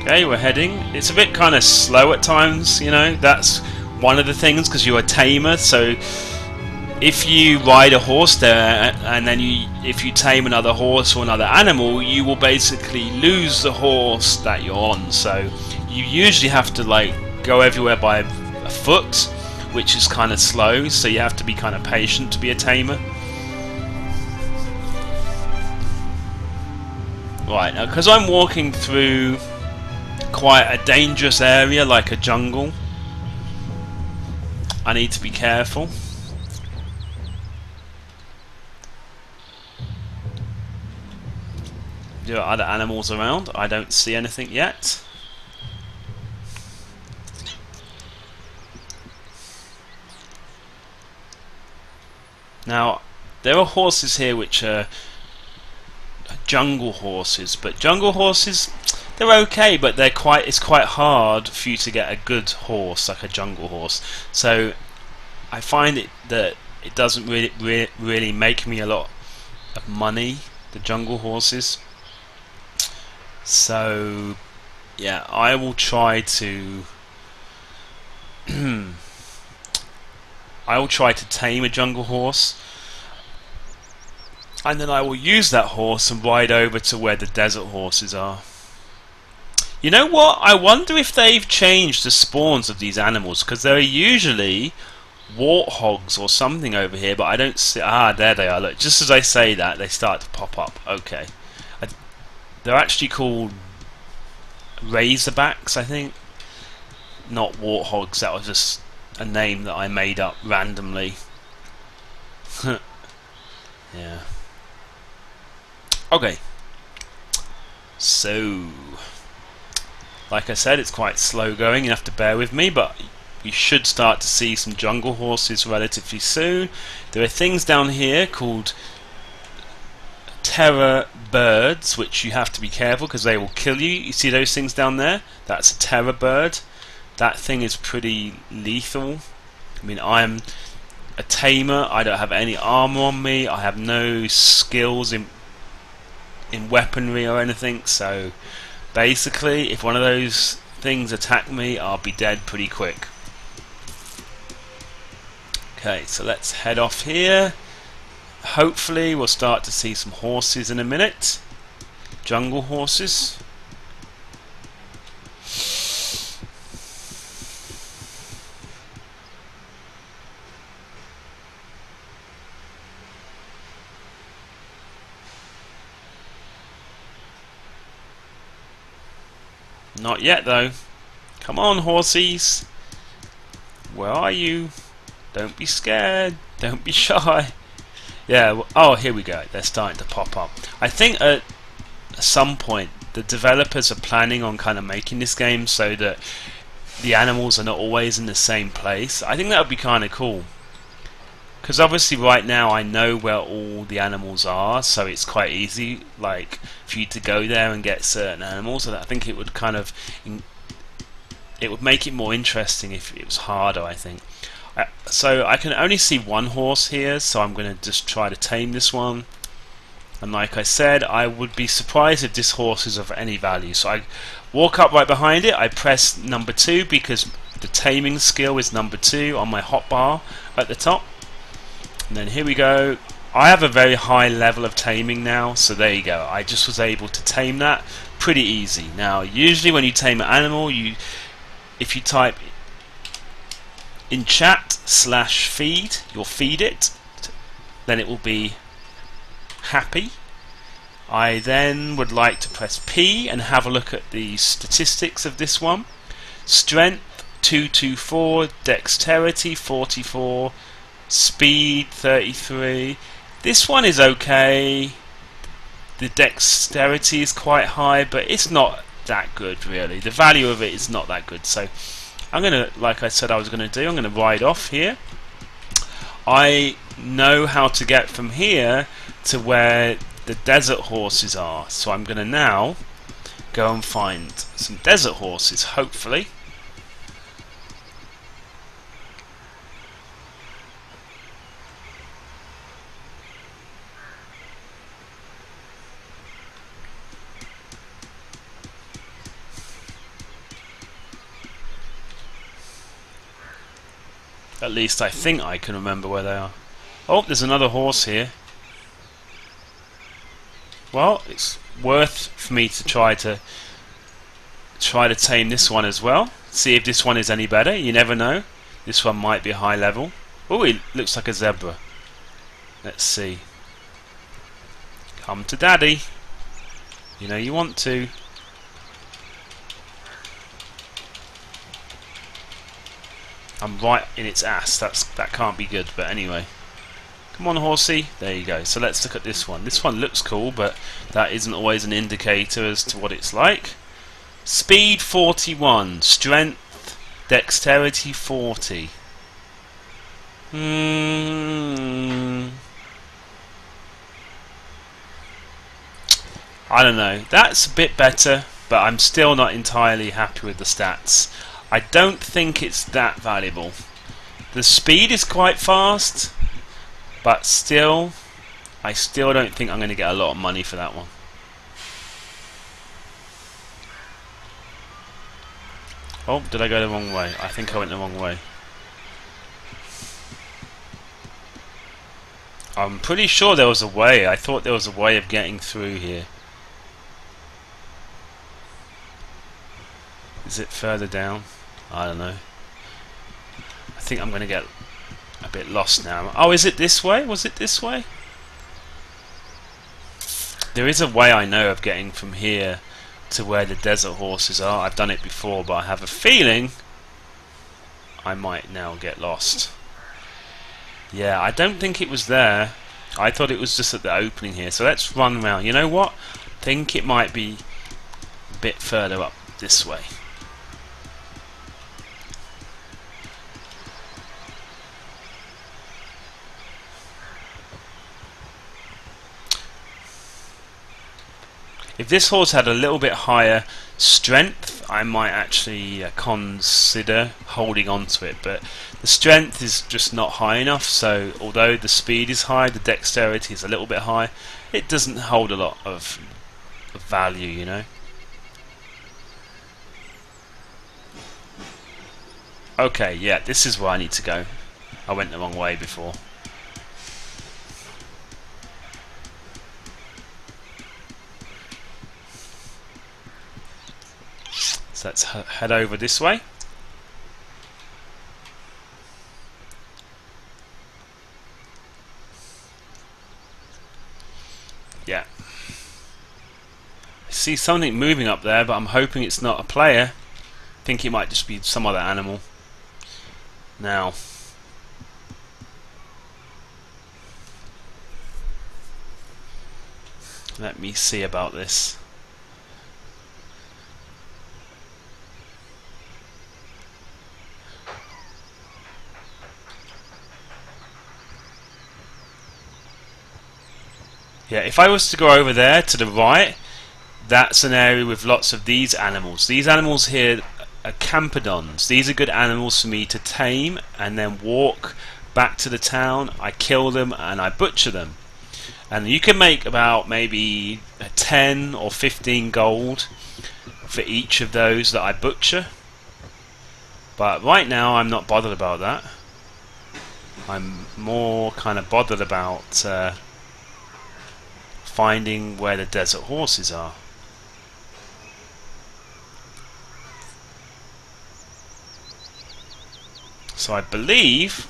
Okay, we're heading. It's a bit kind of slow at times, you know. That's one of the things, because you're a tamer. So if you ride a horse there, and then if you tame another horse or another animal, you will basically lose the horse that you're on. So you usually have to like go everywhere by foot, which is kind of slow. So you have to be kind of patient to be a tamer. Right, now because I'm walking through quite a dangerous area, like a jungle. I need to be careful. There are other animals around. I don't see anything yet. Now, there are horses here which are jungle horses, but jungle horses, they're okay, but it's quite hard for you to get a good horse like a jungle horse. So I find that it doesn't really make me a lot of money, the jungle horses. So yeah, I will try to tame a jungle horse, and then I will use that horse and ride over to where the desert horses are. You know what? I wonder if they've changed the spawns of these animals, because there are usually warthogs or something over here, but I don't see. Ah, there they are. Look, just as I say that, they start to pop up. Okay. They're actually called razorbacks, I think. Not warthogs, that was just a name that I made up randomly. Yeah. Okay. So, like I said, it's quite slow going, you have to bear with me, but you should start to see some jungle horses relatively soon. There are things down here called terror birds, which you have to be careful because they will kill you. You see those things down there? That's a terror bird. That thing is pretty lethal. I mean, I'm a tamer. I don't have any armor on me. I have no skills in weaponry or anything. So basically, if one of those things attack me, I'll be dead pretty quick. Okay, so let's head off here. Hopefully we'll start to see some horses in a minute. Jungle horses. Not yet though. Come on, horsies. Where are you? Don't be scared. Don't be shy. Yeah, well, oh, here we go. They're starting to pop up. I think at some point the developers are planning on kind of making this game so that the animals are not always in the same place. I think that would be kind of cool. Because obviously right now I know where all the animals are, so it's quite easy like for you to go there and get certain animals, and I think it would kind of it would make it more interesting if it was harder, I think. So I can only see one horse here, so I'm going to just try to tame this one. And like I said, I would be surprised if this horse is of any value. So I walk up right behind it, I press number 2 because the taming skill is number 2 on my hotbar at the top. And then here we go. I have a very high level of taming now, so there you go. I just was able to tame that pretty easy. Now, usually when you tame an animal, if you type in chat /feed, you'll feed it, then it will be happy. I then would like to press P and have a look at the statistics of this one. Strength 224, dexterity 44, speed 33. This one is okay. The dexterity is quite high, but it's not that good really. The value of it is not that good. So I'm gonna, like I said I was gonna do, I'm gonna ride off here. I know how to get from here to where the desert horses are, so I'm gonna now go and find some desert horses, hopefully. At least I think I can remember where they are. Oh, there's another horse here. Well, it's worth for me to try to tame this one as well. See if this one is any better. You never know. This one might be high level. Oh, it looks like a zebra. Let's see. Come to daddy. You know you want to. I'm right in its ass. That can't be good. But anyway, come on, horsey. There you go. So let's look at this one. This one looks cool, but that isn't always an indicator as to what it's like. Speed 41, strength, dexterity 40. I don't know. That's a bit better, but I'm still not entirely happy with the stats. I don't think it's that valuable. The speed is quite fast, but still, I still don't think I'm going to get a lot of money for that one. Oh, did I go the wrong way? I think I went the wrong way. I'm pretty sure there was a way. I thought there was a way of getting through here. Is it further down? I don't know. I think I'm going to get a bit lost now. Oh, is it this way? Was it this way? There is a way I know of getting from here to where the desert horses are. I've done it before, but I have a feeling I might now get lost. Yeah, I don't think it was there. I thought it was just at the opening here. So let's run around. You know what? I think it might be a bit further up this way. If this horse had a little bit higher strength, I might actually consider holding on to it, but the strength is just not high enough, so although the speed is high, the dexterity is a little bit high, it doesn't hold a lot of value, you know. Okay, yeah, this is where I need to go. I went the wrong way before. So let's head over this way. Yeah. I see something moving up there, but I'm hoping it's not a player. I think it might just be some other animal. Now, let me see about this. Yeah, if I was to go over there to the right, that's an area with lots of these animals. These animals here are campodons. These are good animals for me to tame and then walk back to the town. I kill them and I butcher them. And you can make about maybe 10 or 15 gold for each of those that I butcher. But right now I'm not bothered about that. I'm more kind of bothered about finding where the desert horses are. So I believe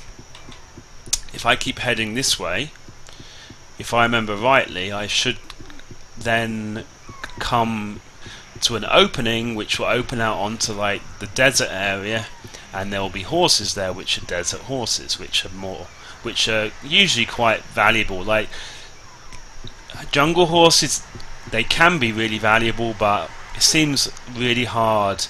if I keep heading this way, if I remember rightly, I should then come to an opening which will open out onto like the desert area, and there will be horses there which are desert horses, which are usually quite valuable. Like jungle horses, they can be really valuable, but it seems really hard.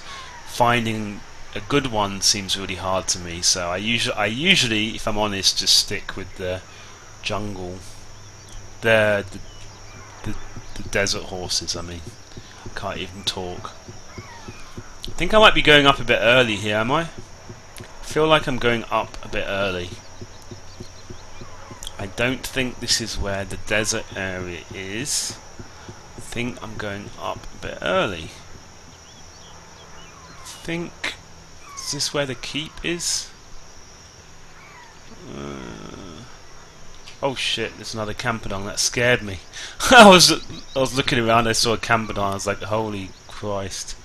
Finding a good one seems really hard to me, so I usually, if I'm honest, just stick with the jungle, the desert horses. I mean, I can't even talk. I think I might be going up a bit early here, am I? I feel like I'm going up a bit early. I don't think this is where the desert area is. I think I'm going up a bit early. I think, is this where the keep is? Oh shit, there's another campodon. That scared me. I was looking around, I saw a campodon, I was like, holy Christ.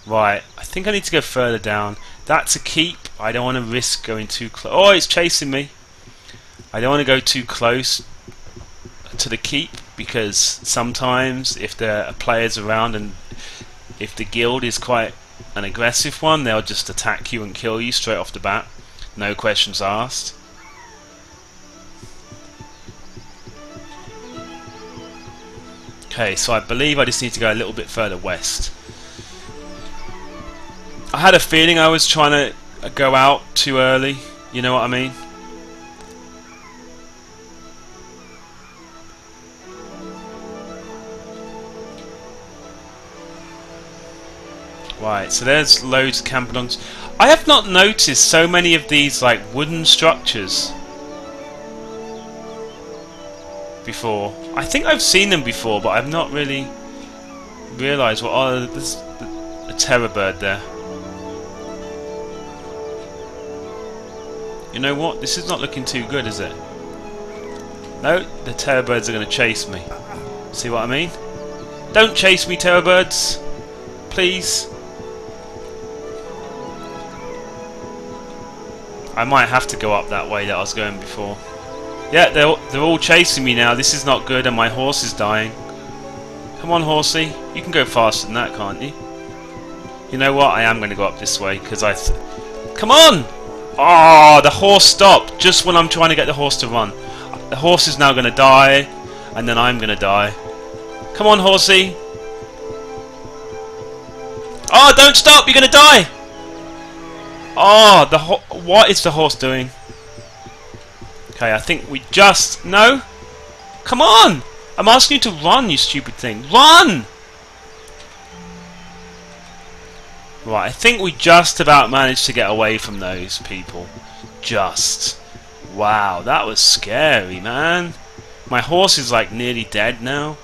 Right, I think I need to go further down. That's a keep. I don't want to risk going too close. Oh, it's chasing me. I don't want to go too close to the keep, because sometimes if there are players around and if the guild is quite an aggressive one, they'll just attack you and kill you straight off the bat. No questions asked. Okay, so I believe I just need to go a little bit further west. I had a feeling I was trying to go out too early, you know what I mean? Right, so there's loads of campadons. I have not noticed so many of these like wooden structures before. I think I've seen them before, but I've not really realised what. Oh, there's a terror bird there. You know what? This is not looking too good, is it? No, the terror birds are going to chase me. See what I mean? Don't chase me, terror birds, please. I might have to go up that way that I was going before. Yeah, they're all chasing me now. This is not good, and my horse is dying. Come on, horsey. You can go faster than that, can't you? You know what? I am going to go up this way because come on! Oh, the horse stopped just when I'm trying to get the horse to run. The horse is now going to die, and then I'm going to die. Come on, horsey. Oh, don't stop! You're going to die! Oh, what is the horse doing? Okay, I think we just... No? Come on! I'm asking you to run, you stupid thing. Run! Right, I think we just about managed to get away from those people. Just. Wow, that was scary, man. My horse is like nearly dead now.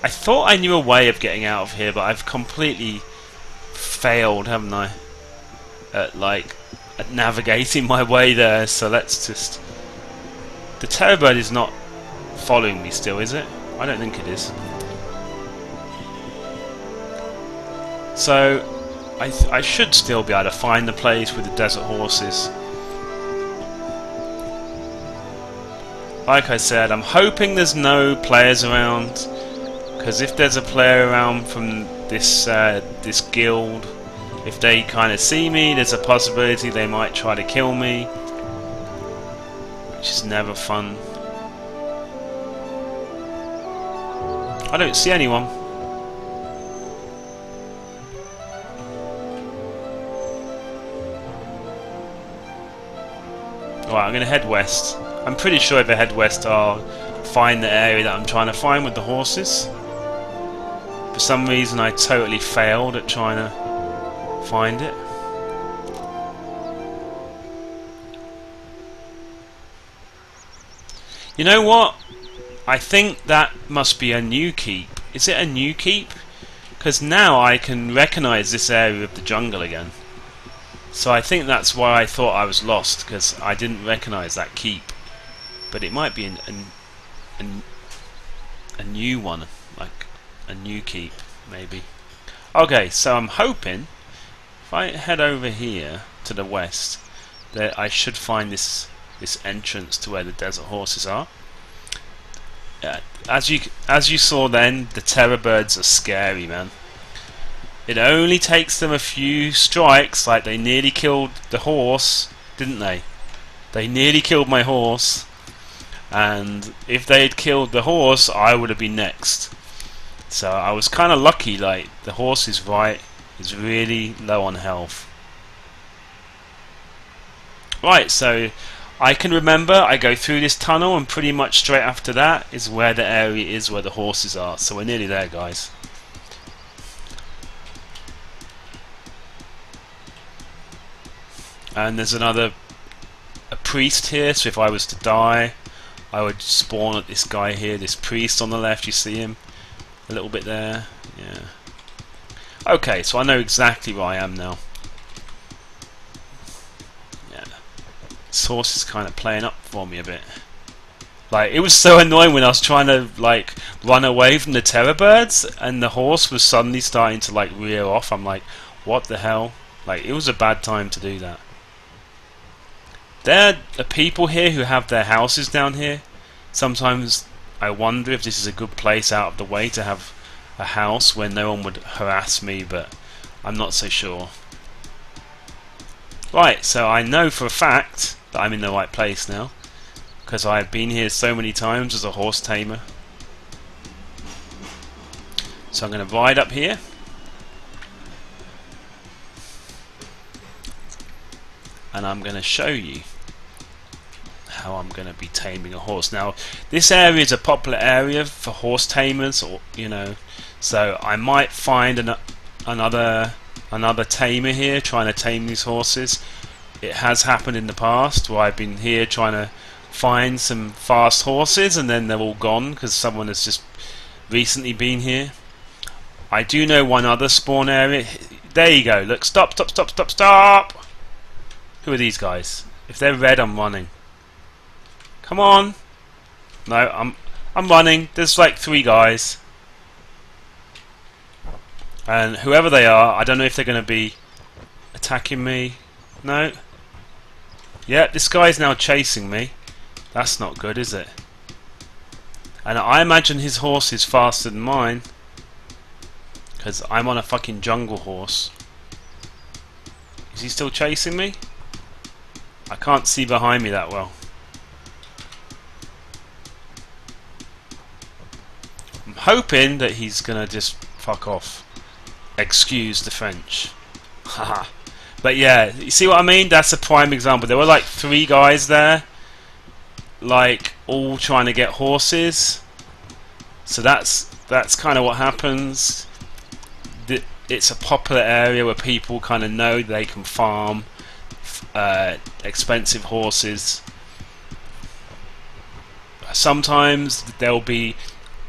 I thought I knew a way of getting out of here, but I've completely failed, haven't I? At navigating my way there. So let's just... The terror bird is not following me still, is it? I don't think it is. So I should still be able to find the place with the desert horses. Like I said, I'm hoping there's no players around. Because if there's a player around from this this guild, if they kind of see me, there's a possibility they might try to kill me, which is never fun. I don't see anyone. Right, I'm going to head west. I'm pretty sure if I head west I'll find the area that I'm trying to find with the horses. For some reason I totally failed at trying to find it. You know what? I think that must be a new keep. Is it a new keep? Because now I can recognise this area of the jungle again. So I think that's why I thought I was lost, because I didn't recognise that keep. But it might be a new one, like a new keep, maybe. Okay, so I'm hoping if I head over here to the west, that I should find this entrance to where the desert horses are. As you saw then, the terror birds are scary, man. It only takes them a few strikes, like they nearly killed the horse, didn't they? They nearly killed my horse, and if they had killed the horse, I would have been next. So I was kind of lucky, like the horse is really low on health. Right, so I can remember I go through this tunnel and pretty much straight after that is where the area is where the horses are. So we're nearly there, guys. And there's a priest here, so if I was to die I would spawn at this guy here, this priest on the left. You see him a little bit there? Yeah. Okay, so I know exactly where I am now. Yeah. This horse is kind of playing up for me a bit. Like, it was so annoying when I was trying to like run away from the terror birds and the horse was suddenly starting to like rear off. I'm like, what the hell? Like, it was a bad time to do that. There are people here who have their houses down here. Sometimes I wonder if this is a good place out of the way to have a house where no one would harass me, but I'm not so sure. Right, so I know for a fact that I'm in the right place now, because I've been here so many times as a horse tamer. So I'm going to ride up here. And I'm going to show you how I'm going to be taming a horse. Now, this area is a popular area for horse tamers, or so I might find another tamer here trying to tame these horses. It has happened in the past where I've been here trying to find some fast horses, and then they're all gone because someone has just recently been here. I do know one other spawn area. There you go. Look, stop. Who are these guys? If they're red, I'm running. Come on. No, I'm running. There's like 3 guys. And whoever they are, I don't know if they're going to be attacking me. No. Yeah, this guy's now chasing me. That's not good, is it? And I imagine his horse is faster than mine, because I'm on a fucking jungle horse. Is he still chasing me? I can't see behind me that well. I'm hoping that he's gonna just fuck off. Excuse the French. Haha. But yeah, you see what I mean? That's a prime example. There were like 3 guys there, like all trying to get horses. So that's kind of what happens. It's a popular area where people kind of know they can farm expensive horses. Sometimes there'll be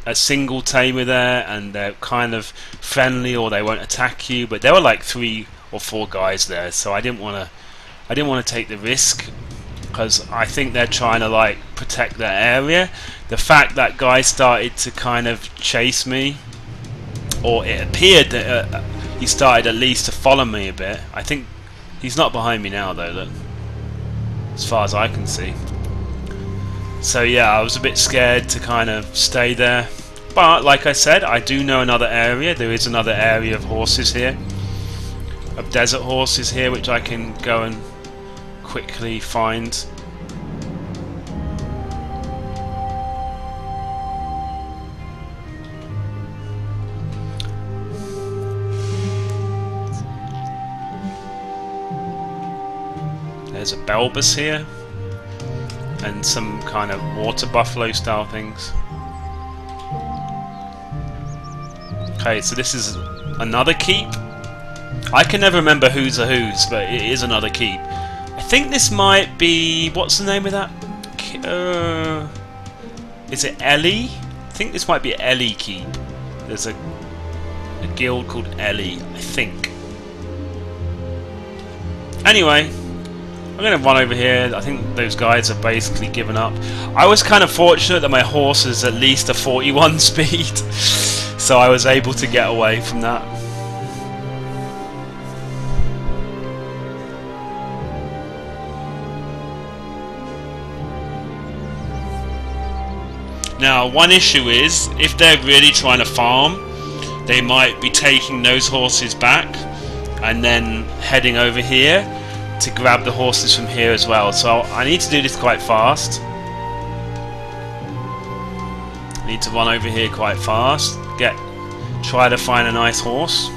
a single tamer there and they're kind of friendly, or they won't attack you, but there were like 3 or 4 guys there, so I didn't want to take the risk, because I think they're trying to like protect their area. The fact that guy started to kind of chase me, or it appeared that he started at least to follow me a bit. I think he's not behind me now though, look, as far as I can see. So yeah, I was a bit scared to kind of stay there, but like I said, I do know another area. There is another area of horses here, of desert horses here, which I can go and quickly find. There's a Belbus here, and some kind of water buffalo style things. Okay, so this is another keep. I can never remember who's a who's, but it is another keep. I think this might be... what's the name of that? Is it Ellie? I think this might be Ellie Keep. There's a guild called Ellie, I think. Anyway, I'm going to run over here. I think those guys have basically given up. I was kind of fortunate that my horse is at least a 41 speed, so I was able to get away from that. Now, one issue is, if they're really trying to farm, they might be taking those horses back and then heading over here to grab the horses from here as well. So I need to do this quite fast. I need to run over here quite fast, try to find a nice horse.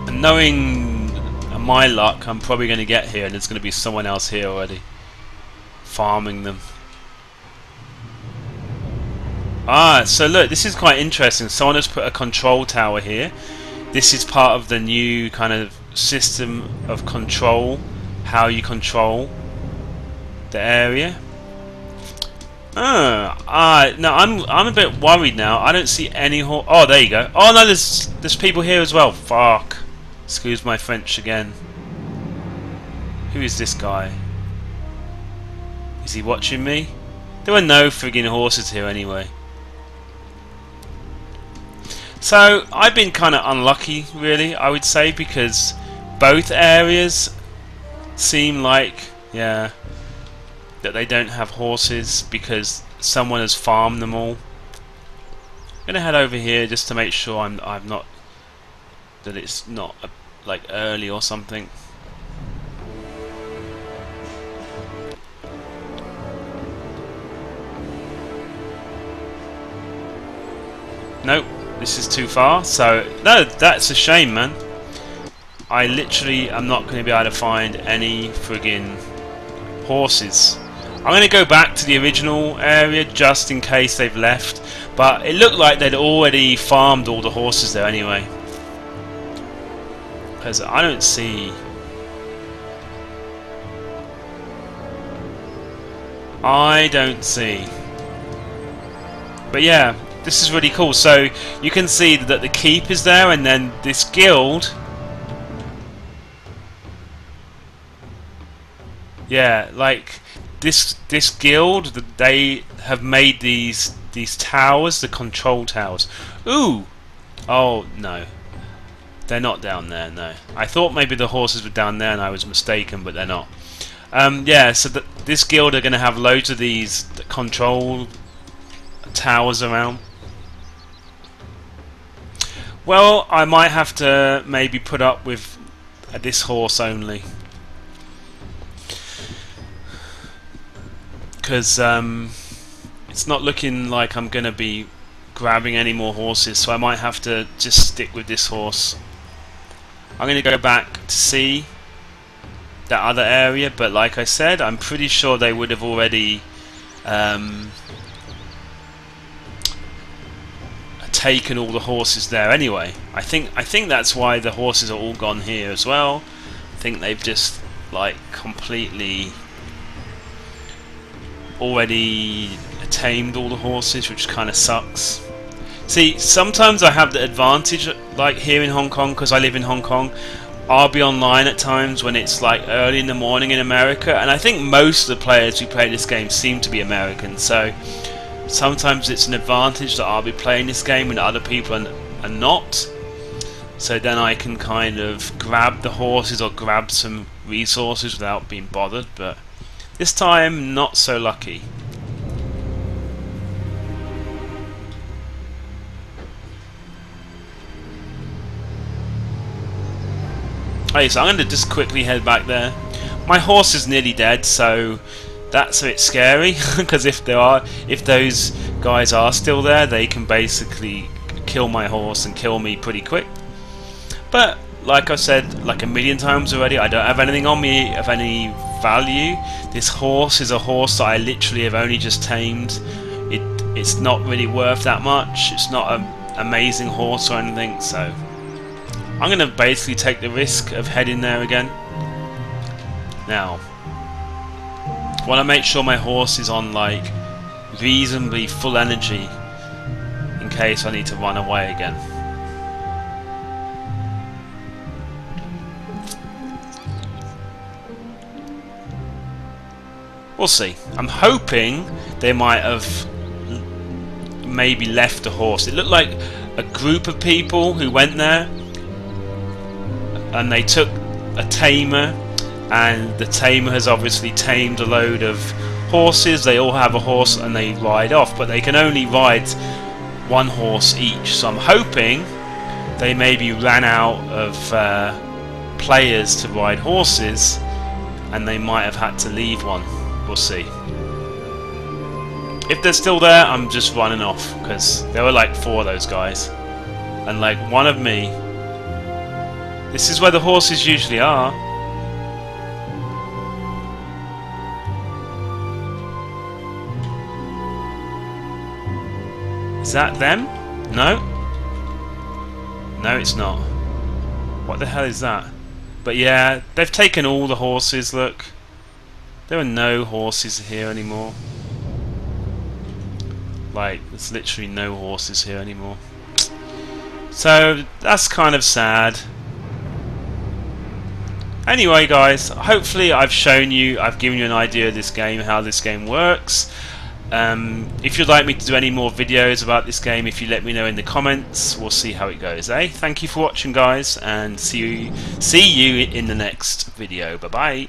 And knowing my luck, I'm probably going to get here and there's going to be someone else here already farming them. So look, this is quite interesting. Someone has put a control tower here. This is part of the new kind of system of control, how you control the area. No, I'm a bit worried now. I don't see any oh, there you go. Oh no, there's people here as well. Fuck. Excuse my French again. Who is this guy? Is he watching me? There were no friggin' horses here anyway. So I've been kind of unlucky, really, I would say, because both areas seem like, yeah, that they don't have horses because someone has farmed them all. I'm gonna head over here just to make sure I'm not that it's not like early or something. Nope, this is too far. So no, that's a shame, man. I literally am not going to be able to find any friggin' horses. I'm going to go back to the original area just in case they've left, but it looked like they'd already farmed all the horses there anyway. Because I don't see... But yeah, this is really cool. So you can see that the keep is there, and then this guild... Yeah, like this guild, they have made these towers, the control towers. Ooh! Oh no, they're not down there. No, I thought maybe the horses were down there, and I was mistaken, but they're not. Yeah, so this guild are going to have loads of these control towers around. Well, I might have to maybe put up with this horse only. Because it's not looking like I'm going to be grabbing any more horses, so I might have to just stick with this horse. I'm going to go back to see that other area, but like I said, I'm pretty sure they would have already taken all the horses there anyway. I think that's why the horses are all gone here as well. I think they've just like completely already tamed all the horses, which kind of sucks. See, sometimes I have the advantage, like here in Hong Kong, because I live in Hong Kong. I'll be online at times when it's like early in the morning in America, and I think most of the players who play this game seem to be American, so sometimes it's an advantage that I'll be playing this game when other people are not, so then I can kind of grab the horses or grab some resources without being bothered. But this time, not so lucky. Okay, so I'm going to just quickly head back there. My horse is nearly dead, so that's a bit scary, because if those guys are still there, they can basically kill my horse and kill me pretty quick. But like I said like a million times already, I don't have anything on me of any value. This horse is a horse that I literally have only just tamed. It's not really worth that much. It's not an amazing horse or anything, so I'm going to basically take the risk of heading there again. Now, I want to make sure my horse is on like reasonably full energy in case I need to run away again. We'll see. I'm hoping they might have maybe left the horse. It looked like a group of people who went there and they took a tamer, and the tamer has obviously tamed a load of horses. They all have a horse and they ride off, but they can only ride one horse each. So I'm hoping they maybe ran out of players to ride horses and they might have had to leave one. We'll see. If they're still there, I'm just running off, because there were like 4 of those guys and like one of me. This is where the horses usually are. Is that them? No? No, it's not. What the hell is that? But yeah, they've taken all the horses, look. There are no horses here anymore. Like, there's literally no horses here anymore. So, that's kind of sad. Anyway guys, hopefully I've given you an idea of this game, how this game works. If you'd like me to do any more videos about this game, if you let me know in the comments, we'll see how it goes, eh? Thank you for watching guys, and see you in the next video. Bye bye.